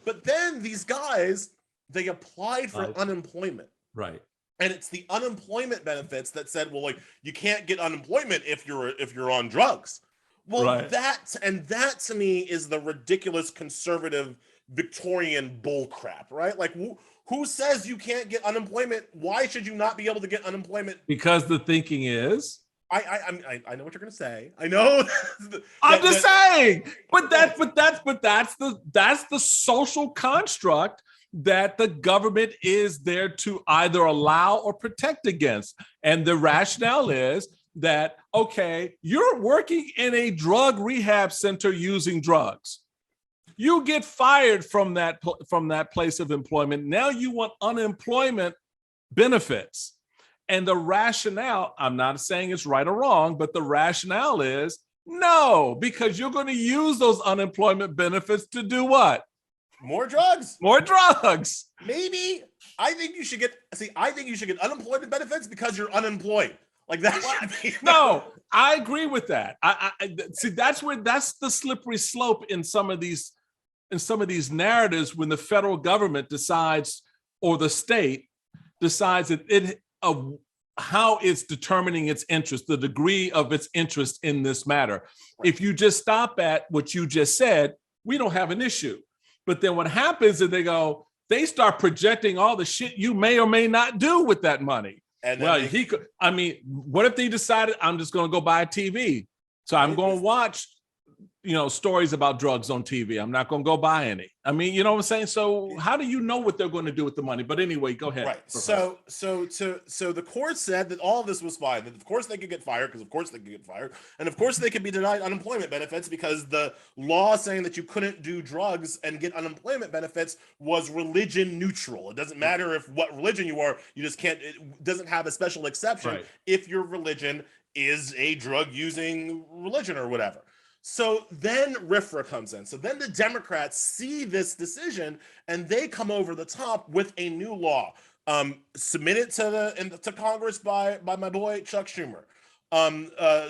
But then these guys, they applied for unemployment, right? And it's the unemployment benefits that said, well, you can't get unemployment if you're on drugs. Well, that to me is the ridiculous conservative Victorian bullcrap, right? Like, who says you can't get unemployment? Why should you not be able to get unemployment? Because the thinking is, I know what you're gonna say. I know. I'm just saying, but that's the social construct that the government is there to either allow or protect against, and the rationale is that, okay, you're working in a drug rehab center using drugs. You get fired from that place of employment. Now you want unemployment benefits. And the rationale, I'm not saying it's right or wrong, but the rationale is no, because you're going to use those unemployment benefits to do what? More drugs. More drugs. Maybe. I think you should get unemployment benefits because you're unemployed. Like that should be. No, I agree with that. I see that's the slippery slope in some of these narratives when the federal government decides, or the state decides that how it's determining its interest, the degree of its interest in this matter. If you just stop at what you just said, we don't have an issue. But then what happens is they start projecting all the shit you may or may not do with that money. And what if they decided, I'm just going to go buy a TV? So I'm going to watch stories about drugs on TV. I'm not going to go buy any. I mean, you know what I'm saying? So how do you know what they're going to do with the money? But anyway, go ahead. Right. Professor. So the court said that all of this was fine. That of course they could get fired, because of course they could get fired, and of course they could be denied unemployment benefits because the law saying that you couldn't do drugs and get unemployment benefits was religion neutral. It doesn't matter what religion you are. You just can't. It doesn't have a special exception if your religion is a drug using religion or whatever. So then RFRA comes in. So then the Democrats see this decision and they come over the top with a new law, submitted to Congress by my boy Chuck Schumer,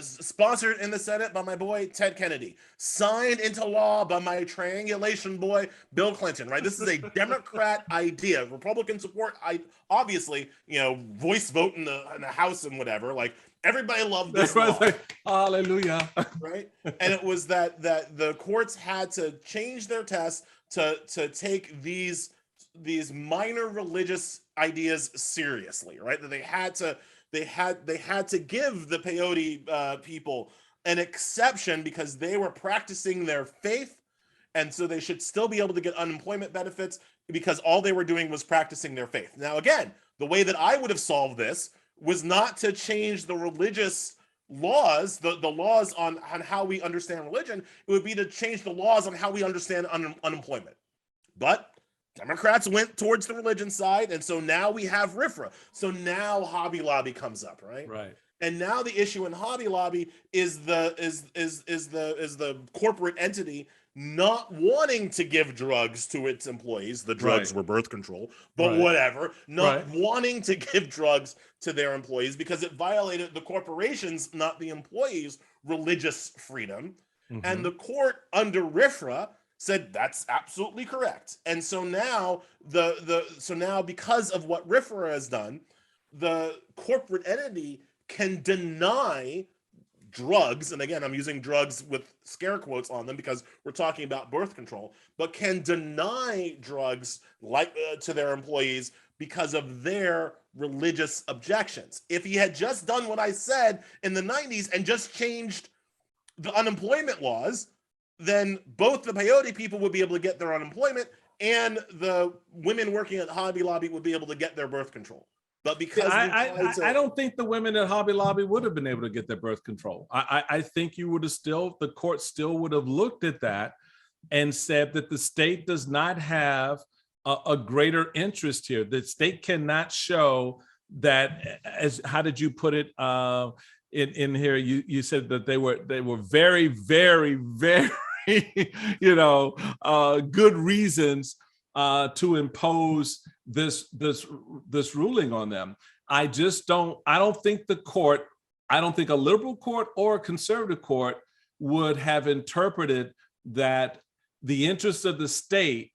sponsored in the Senate by my boy Ted Kennedy, signed into law by my triangulation boy Bill Clinton. Right, this is a Democrat idea. Republican support, obviously, voice vote in the House and whatever. Like, everybody loved this law. Like, hallelujah. Right, and it was that the courts had to change their test to take these minor religious ideas seriously. Right, that they had to give the peyote people an exception because they were practicing their faith, and so they should still be able to get unemployment benefits because all they were doing was practicing their faith. Now, again, the way that I would have solved this was not to change the religious laws, the laws on how we understand religion. It would be to change the laws on how we understand unemployment. But Democrats went towards the religion side, and so now we have RFRA. So now Hobby Lobby comes up, right? Right. And now the issue in Hobby Lobby is the corporate entity not wanting to give drugs to its employees. The drugs were birth control, but whatever. Not wanting to give drugs to their employees because it violated the corporation's, not the employees' religious freedom. Mm-hmm. And the court under RFRA said that's absolutely correct. And so now because of what RFRA has done, the corporate entity can deny drugs, and again, I'm using drugs with scare quotes on them because we're talking about birth control, but can deny drugs to their employees because of their religious objections. If he had just done what I said in the 90s and just changed the unemployment laws, then both the peyote people would be able to get their unemployment and the women working at Hobby Lobby would be able to get their birth control. But because I don't think the women at Hobby Lobby would have been able to get their birth control. I think the court still would have looked at that and said that the state does not have a greater interest here. The state cannot show that, how did you put it in here? You said that they were very, very, very, good reasons to impose this ruling on them. I don't think a liberal court or a conservative court would have interpreted that the interests of the state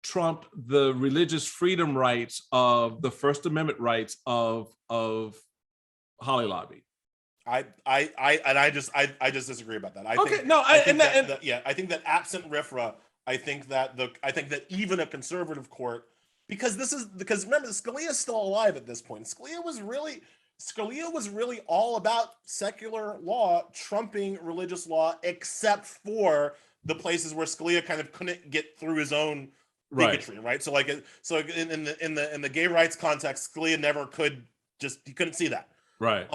trumped the religious freedom rights of the First Amendment rights of Hobby Lobby. I just disagree about that. I think that absent RFRA, I think that even a conservative court, because remember, Scalia is still alive at this point. Scalia was really all about secular law trumping religious law, except for the places where Scalia kind of couldn't get through his own bigotry, right? So in the gay rights context, Scalia never could, he couldn't see that. Right.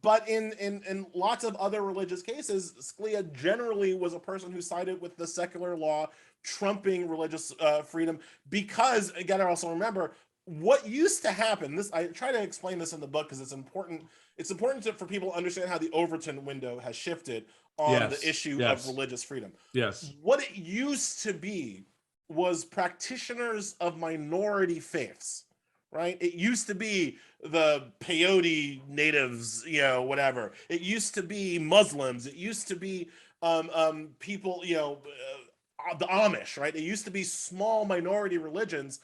But in lots of other religious cases, Scalia generally was a person who sided with the secular law trumping religious freedom, because, again, I also remember what used to happen. I try to explain this in the book because it's important. It's important for people to understand how the Overton window has shifted on the issue of religious freedom. Yes. What it used to be was practitioners of minority faiths. Right? It used to be the peyote natives, whatever. It used to be Muslims. It used to be people, the Amish, right? It used to be small minority religions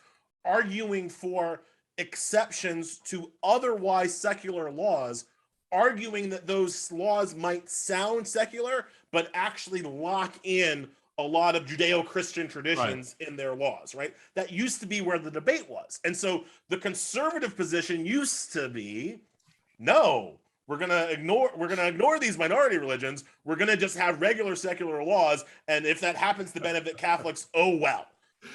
arguing for exceptions to otherwise secular laws, arguing that those laws might sound secular, but actually lock in a lot of Judeo-Christian traditions in their laws, right? That used to be where the debate was. And so the conservative position used to be, no, we're gonna ignore these minority religions. We're gonna just have regular secular laws, and if that happens to benefit Catholics, oh well.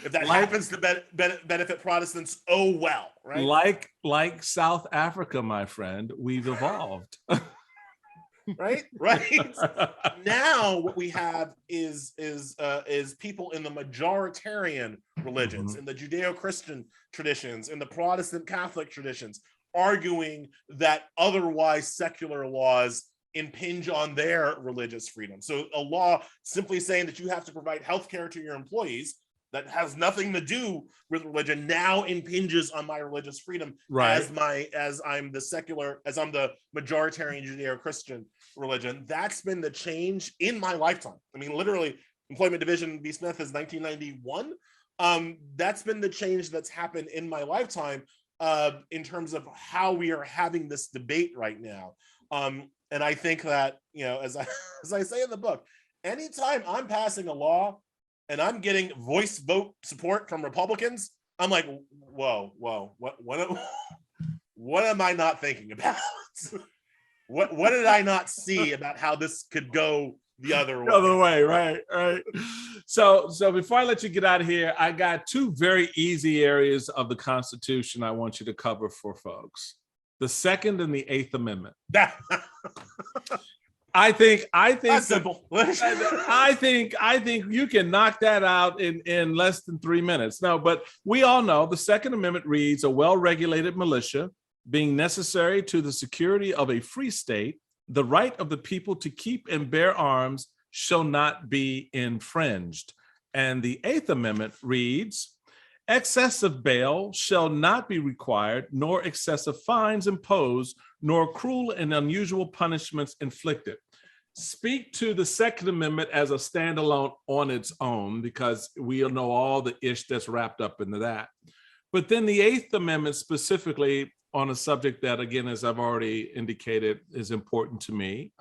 If that happens to benefit Protestants, oh well, right? Like South Africa, my friend, we've evolved. Right. Now what we have is people in the majoritarian religions, in the Judeo-Christian traditions, in the Protestant Catholic traditions, arguing that otherwise secular laws impinge on their religious freedom. So a law simply saying that you have to provide health care to your employees that has nothing to do with religion now impinges on my religious freedom, as I'm the majoritarian Judeo-Christian religion. That's been the change in my lifetime. I mean, literally, Employment Division v. Smith is 1991. That's been the change that's happened in my lifetime in terms of how we are having this debate right now. And I think that, as I say in the book, anytime I'm passing a law and I'm getting voice vote support from Republicans, I'm like, whoa, what am I not thinking about? What did I not see about how this could go the other way? The other way, right. So before I let you get out of here, I got two very easy areas of the Constitution I want you to cover for folks: the Second and the Eighth Amendment. I think that's simple. I think you can knock that out in less than 3 minutes. No, but we all know the Second Amendment reads, a well-regulated militia being necessary to the security of a free state, the right of the people to keep and bear arms shall not be infringed. And the Eighth Amendment reads, excessive bail shall not be required, nor excessive fines imposed, nor cruel and unusual punishments inflicted. Speak to the Second Amendment as a standalone on its own, because we know all the ish that's wrapped up into that. But then the Eighth Amendment specifically on a subject that, again, as I've already indicated, is important to me,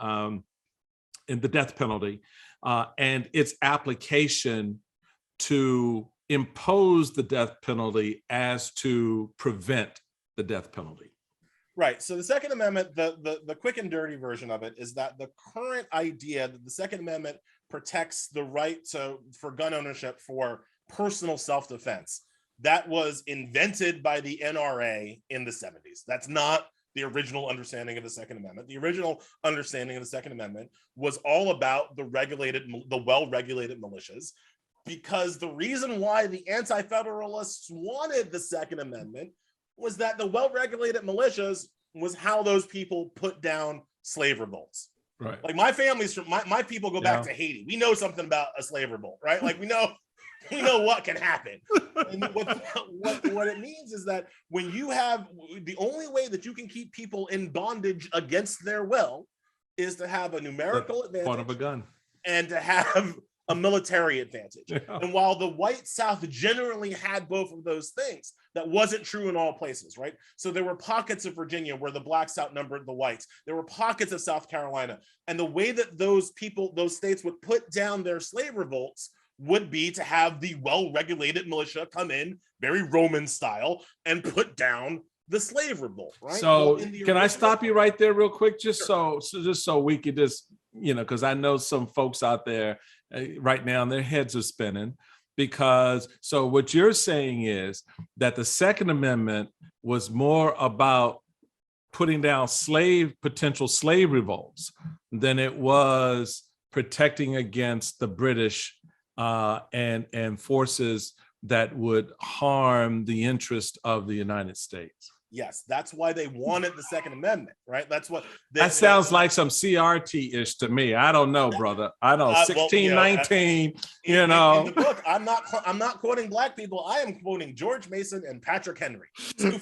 in the death penalty and its application to impose the death penalty as to prevent the death penalty. Right. So the Second Amendment, the quick and dirty version of it is that the current idea that the Second Amendment protects the right for gun ownership for personal self-defense, that was invented by the NRA in the 70s. That's not the original understanding of the Second Amendment. The original understanding of the Second Amendment was all about the well-regulated militias, because the reason why the anti-federalists wanted the Second Amendment was that the well-regulated militias was how those people put down slave revolts. Right. Like my family's from my people go back to Haiti. We know something about a slave revolt, right? Like we know what can happen. And what it means is that when you have the only way that you can keep people in bondage against their will is to have a numerical advantage, point of a gun, and to have a military advantage. Yeah. And while the white South generally had both of those things, that wasn't true in all places, right? So there were pockets of Virginia where the blacks outnumbered the whites. There were pockets of South Carolina. And the way that those states would put down their slave revolts would be to have the well-regulated militia come in, very Roman style, and put down the slave revolt, right? So can I stop you right there real quick? Just so we could just, because I know some folks out there right now, their heads are spinning, because so what you're saying is that the Second Amendment was more about putting down potential slave revolts than it was protecting against the British and forces that would harm the interest of the United States. Yes, that's why they wanted the Second Amendment, right? That's what that sounds like some CRT-ish to me. I don't know, brother. I don't 1619. In the book, I'm not quoting black people. I am quoting George Mason and Patrick Henry.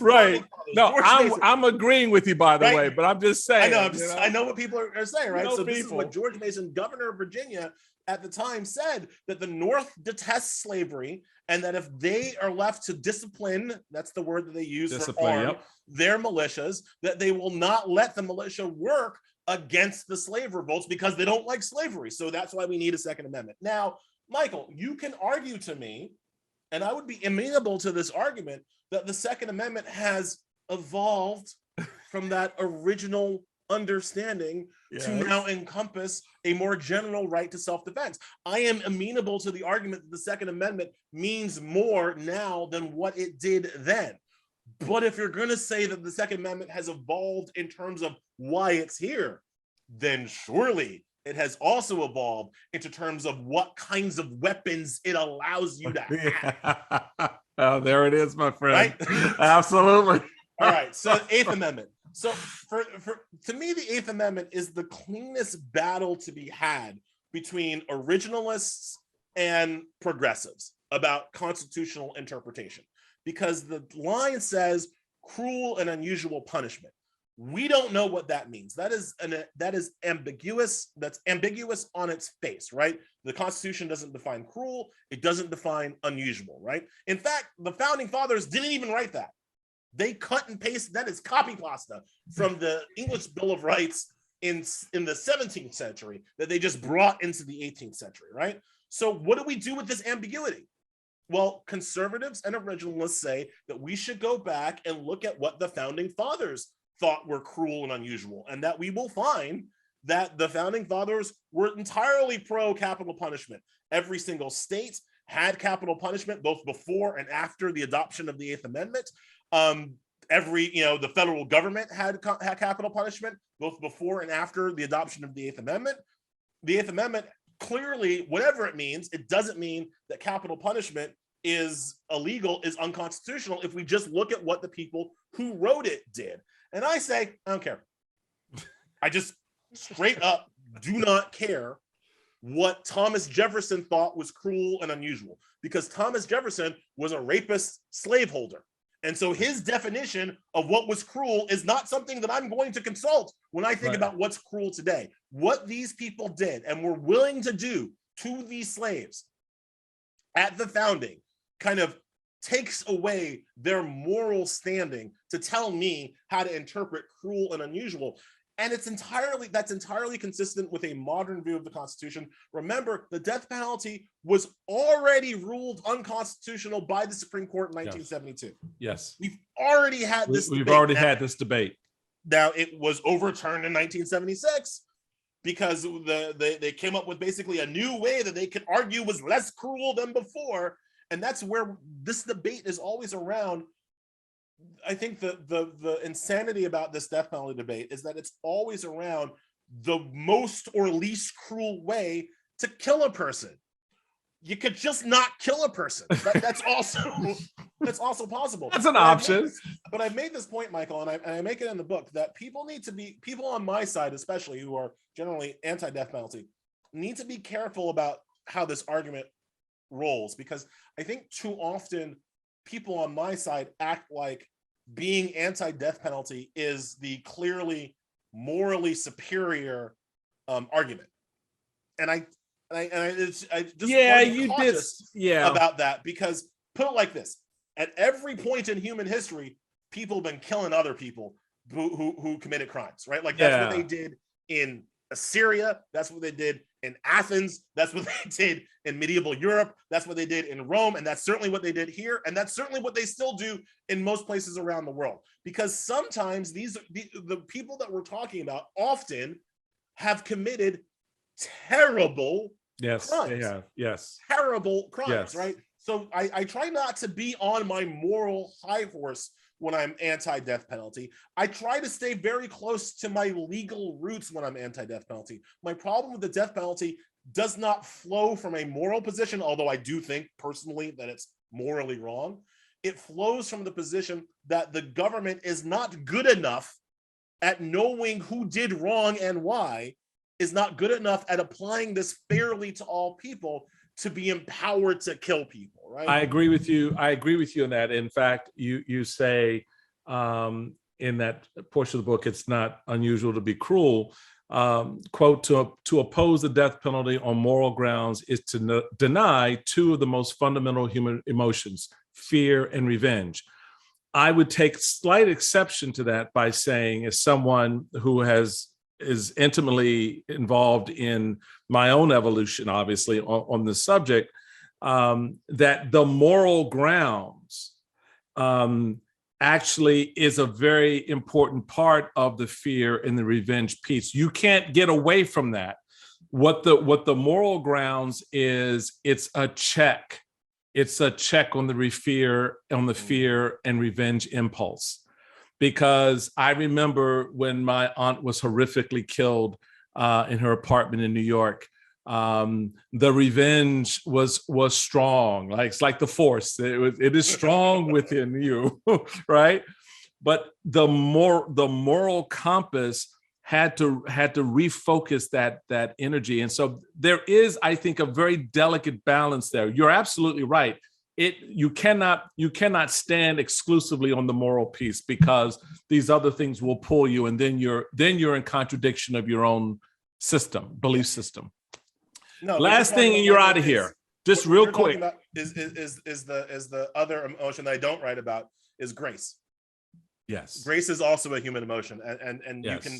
Right. No, I'm agreeing with you, by the way, but I'm just saying. I know what people are saying, right? So this is what George Mason, governor of Virginia at the time, said, that the North detests slavery, and that if they are left to discipline, that's the word that they use for arm, their militias, that they will not let the militia work against the slave revolts because they don't like slavery. So that's why we need a Second Amendment. Now, Michael, you can argue to me, and I would be amenable to this argument, that the Second Amendment has evolved from that original understanding Yes. to now encompass a more general right to self-defense. I am amenable to the argument that the Second Amendment means more now than what it did then. But if you're going to say that the Second Amendment has evolved in terms of why it's here, then surely it has also evolved into terms of what kinds of weapons it allows you to have. Oh, there it is, my friend. Right? Absolutely. All right. So Eighth Amendment. So to me, the Eighth Amendment is the cleanest battle to be had between originalists and progressives about constitutional interpretation, because the line says cruel and unusual punishment. We don't know what that means. That is ambiguous. That's ambiguous on its face, right? The Constitution doesn't define cruel. It doesn't define unusual, right? In fact, the founding fathers didn't even write that. They cut and paste. That is copy pasta from the English Bill of Rights in the 17th century that they just brought into the 18th century, right? So what do we do with this ambiguity? Well, conservatives and originalists say that we should go back and look at what the founding fathers thought were cruel and unusual, and that we will find that the founding fathers were entirely pro capital punishment. Every single state had capital punishment both before and after the adoption of the Eighth Amendment. The federal government had capital punishment both before and after the adoption of the Eighth Amendment. The Eighth Amendment, clearly, whatever it means, it doesn't mean that capital punishment is illegal, is unconstitutional, if we just look at what the people who wrote it did. And I say, I don't care. I just straight up do not care what Thomas Jefferson thought was cruel and unusual, because Thomas Jefferson was a rapist slaveholder. And so his definition of what was cruel is not something that I'm going to consult when I think about what's cruel today. What these people did and were willing to do to these slaves at the founding kind of takes away their moral standing to tell me how to interpret cruel and unusual. And that's entirely consistent with a modern view of the Constitution. Remember, the death penalty was already ruled unconstitutional by the Supreme Court in 1972. Yes. We've already had this We've debate. already had this debate. Now, it was overturned in 1976 because they came up with basically a new way that they could argue was less cruel than before. And that's where this debate is always around. I think the insanity about this death penalty debate is that it's always around the most or least cruel way to kill a person. You could just not kill a person. That's also possible. That's an option. But I've made this point, Michael, and I make it in the book, that people on my side, especially who are generally anti-death penalty, need to be careful about how this argument rolls, because I think too often people on my side act like being anti-death penalty is the clearly morally superior argument, and I just you did about that, because put it like this: at every point in human history, people have been killing other people who committed crimes, right? Like that's what they did in Assyria, that's what they did in Athens, that's what they did in medieval Europe, that's what they did in Rome, and that's certainly what they did here, and that's certainly what they still do in most places around the world. Because sometimes the people that we're talking about often have committed terrible crimes. Terrible crimes, right? So I try not to be on my moral high horse when I'm anti-death penalty. I try to stay very close to my legal roots when I'm anti-death penalty. My problem with the death penalty does not flow from a moral position, although I do think personally that it's morally wrong. It flows from the position that the government is not good enough at knowing who did wrong and why, is not good enough at applying this fairly to all people to be empowered to kill people, right? I agree with you on that. In fact, you say in that portion of the book, it's not unusual to be cruel. Quote, to oppose the death penalty on moral grounds is to deny two of the most fundamental human emotions, fear and revenge. I would take slight exception to that by saying, as someone who is intimately involved in my own evolution, obviously, on this subject, that the moral grounds actually is a very important part of the fear and the revenge piece. You can't get away from that. What the moral grounds is, it's a check. It's a check on the fear and revenge impulse. Because I remember when my aunt was horrifically killed in her apartment in New York, the revenge was strong. Like, it's like the force. It is strong within you, right? But the moral compass had to refocus that energy. And so there is, I think, a very delicate balance there. You're absolutely right. You cannot stand exclusively on the moral piece, because these other things will pull you, and then you're in contradiction of your own belief system. No, last thing, and you're out of here. Just real quick. Is the other emotion that I don't write about is grace. Yes. Grace is also a human emotion, and yes. You can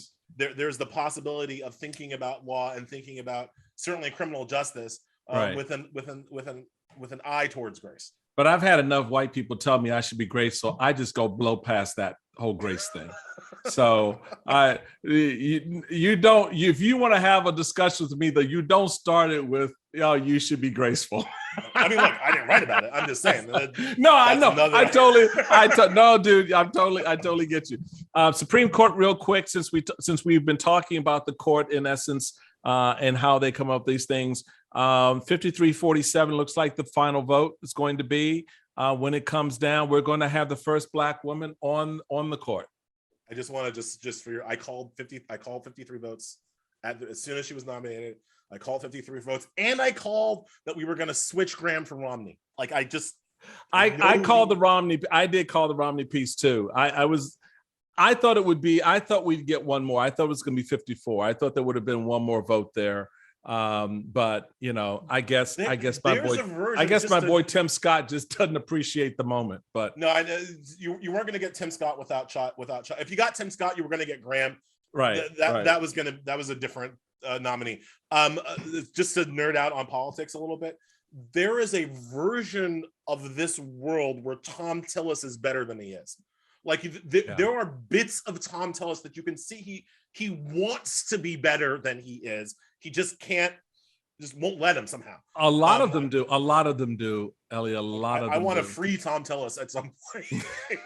there's the possibility of thinking about law and thinking about certainly criminal justice right. with an eye towards grace. But I've had enough white people tell me I should be grace, so I just go blow past that whole grace thing. So you don't, if you want to have a discussion with me, though, you don't start it with, you should be graceful. I mean, look, I didn't write about it. I'm just saying. No, I know. No, dude, I totally get you. Supreme Court, real quick, since we've been talking about the court in essence and how they come up with these things. 53-47 looks like the final vote is going to be. When it comes down, we're going to have the first Black woman on the court. I just want to just for your, I called 53 votes as soon as she was nominated. I called 53 votes, and I called that we were going to switch Graham for Romney. Like I called the Romney. I did call the Romney piece too. I thought it would be. I thought we'd get one more. I thought it was going to be 54. I thought there would have been one more vote there. But I guess my boy Tim Scott just doesn't appreciate the moment. But no, you weren't going to get Tim Scott without shot. If you got Tim Scott, you were going to get Graham. Right. That was a different nominee. Just to nerd out on politics a little bit, there is a version of this world where Tom Tillis is better than he is. Like there are bits of Tom Tillis that you can see he wants to be better than he is. He just won't let him somehow. A lot of them do, Elie. I want to free Tom Tillis at some point. Right?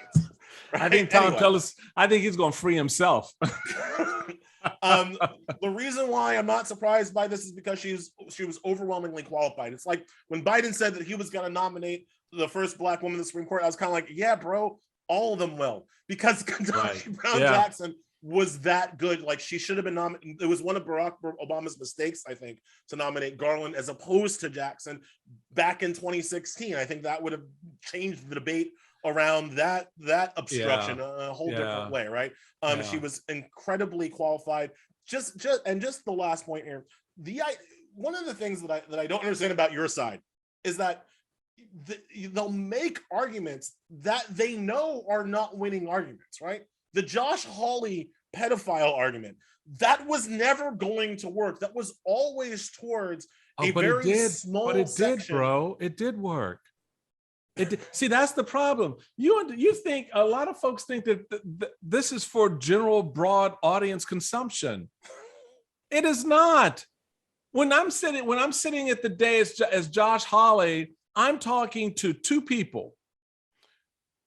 I think Tom Tillis, he's going to free himself. The reason why I'm not surprised by this is because she was overwhelmingly qualified. It's like when Biden said that he was going to nominate the first Black woman in the Supreme Court, I was kind of like, yeah, bro, all of them will, because Ketanji Brown Jackson was that good. Like, she should have been nominated. It was one of Barack Obama's mistakes, I think, to nominate Garland as opposed to Jackson back in 2016. I think that would have changed the debate around that obstruction a whole different way, right? She was incredibly qualified. Just the last point here. One of the things that I don't understand about your side is that they'll make arguments that they know are not winning arguments, right? The Josh Hawley pedophile argument, that was never going to work. That was always towards a very small section. Bro. It did work. See, that's the problem. You think, a lot of folks think that this is for general broad audience consumption. It is not. When I'm sitting at the day as Josh Hawley, I'm talking to two people,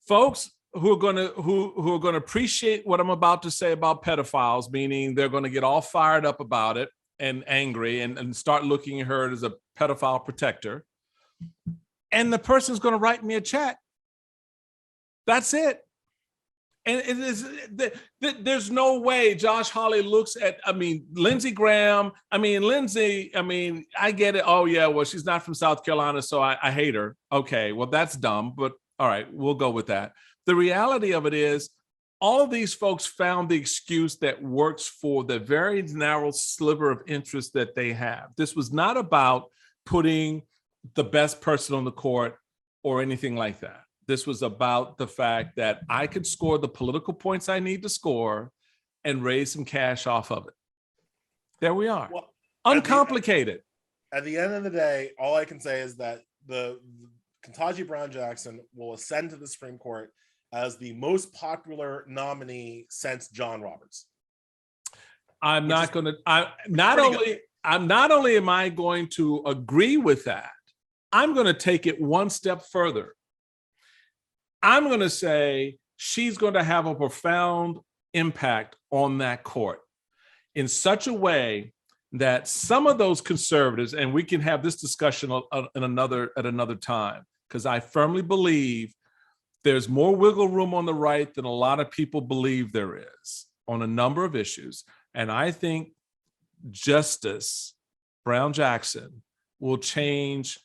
folks who are going to appreciate what I'm about to say about pedophiles, meaning they're going to get all fired up about it and angry and start looking at her as a pedophile protector. And the person's going to write me a check. That's it. And it is, there's no way Josh Hawley looks at, Lindsey Graham. I get it. Oh yeah, well, she's not from South Carolina, so I hate her. Okay, well, that's dumb, but all right, we'll go with that. The reality of it is, all of these folks found the excuse that works for the very narrow sliver of interest that they have. This was not about putting the best person on the court or anything like that. This was about the fact that I could score the political points I need to score and raise some cash off of it. There we are. Well, uncomplicated. At the end of the day, all I can say is that the Ketanji Brown Jackson will ascend to the Supreme Court as the most popular nominee since John Roberts. Not only am I going to agree with that, I'm going to take it one step further. I'm going to say she's going to have a profound impact on that court in such a way that some of those conservatives, and we can have this discussion at another time, because I firmly believe there's more wiggle room on the right than a lot of people believe there is on a number of issues. And I think Justice Brown Jackson will change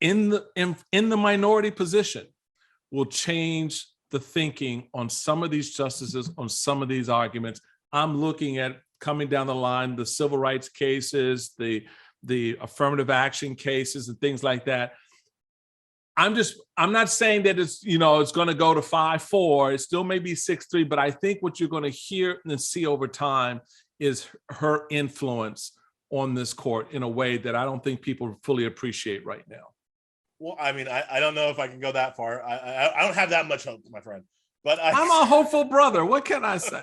in the minority position, will change the thinking on some of these justices, on some of these arguments. I'm looking at coming down the line, the civil rights cases, the affirmative action cases and things like that. I'm not saying that it's going to go to 5-4. It still may be 6-3, but I think what you're going to hear and see over time is her influence on this court in a way that I don't think people fully appreciate right now. Well, I mean, I don't know if I can go that far. I don't have that much hope, my friend. But I'm a hopeful brother. What can I say?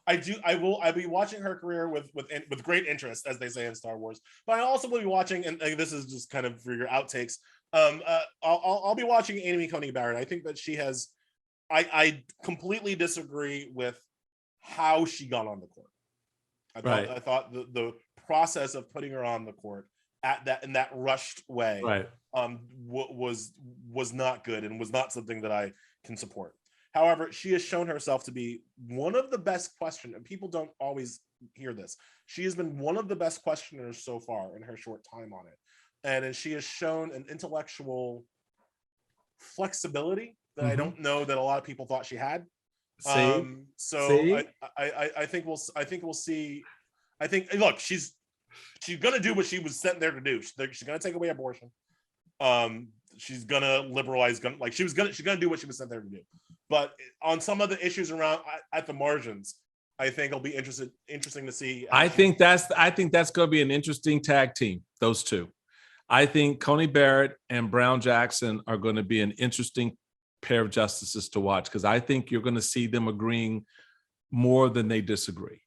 I'll be watching her career with great interest, as they say in Star Wars. But I also will be watching, and this is just kind of for your outtakes. I'll be watching Amy Coney Barrett. I think that she has. I completely disagree with how she got on the court. I thought the process of putting her on the court in that rushed way, was not good and was not something that I can support. However, she has shown herself to be one of the best questioners, and people don't always hear this. She has been one of the best questioners so far in her short time on it. And she has shown an intellectual flexibility that I don't know that a lot of people thought she had. I think we'll see. I think, look, she's going to do what she was sent there to do. She's going to take away abortion. She's going to liberalize gun. Like she's going to do what she was sent there to do. But on some of the issues around at the margins, I think it'll be interesting to see. I think that's going to be an interesting tag team. Those two. I think Coney Barrett and Brown Jackson are going to be an interesting pair of justices to watch, because I think you're going to see them agreeing more than they disagree.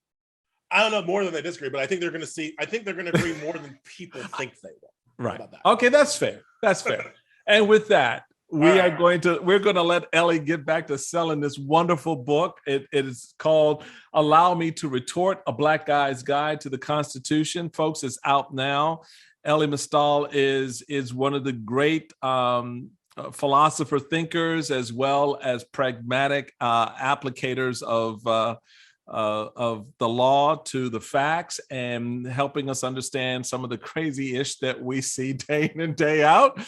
I don't know more than they disagree, but I think they're going to agree more than people think they will. Right. About that? Okay, that's fair. That's fair. And with that, we're going to let Elie get back to selling this wonderful book. It is called Allow Me to Retort, A Black Guy's Guide to the Constitution. Folks, it's out now. Elie Mystal is one of the great philosopher thinkers, as well as pragmatic applicators of the law to the facts, and helping us understand some of the crazy ish that we see day in and day out.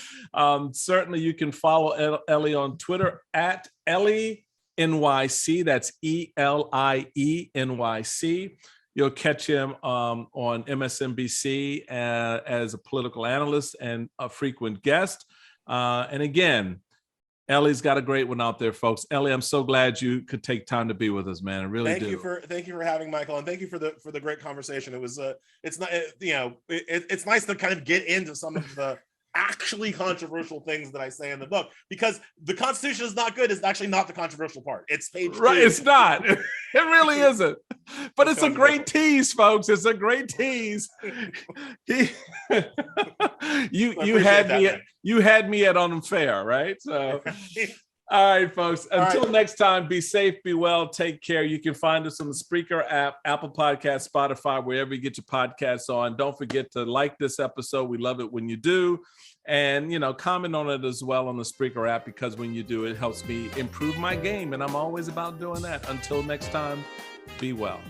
Certainly you can follow Elie on Twitter at Elie NYC. That's ELIE NYC. You'll catch him on MSNBC as a political analyst and a frequent guest. And again, Elie's got a great one out there, folks. Elie, I'm so glad you could take time to be with us, man. I really do. Thank you for having Michael, and thank you for the great conversation. It was it's not it's nice to kind of get into some of the actually controversial things that I say in the book, because the Constitution is not good. It's actually not the controversial part. It's page 2. Right, it's not. It really isn't. But it's a great tease, folks. It's a great tease. You had me at unfair, right? So all right, folks. Until next time, be safe, be well, take care. You can find us on the Spreaker app, Apple Podcasts, Spotify, wherever you get your podcasts on. Don't forget to like this episode. We love it when you do. And, comment on it as well on the Spreaker app, because when you do, it helps me improve my game. And I'm always about doing that. Until next time, be well.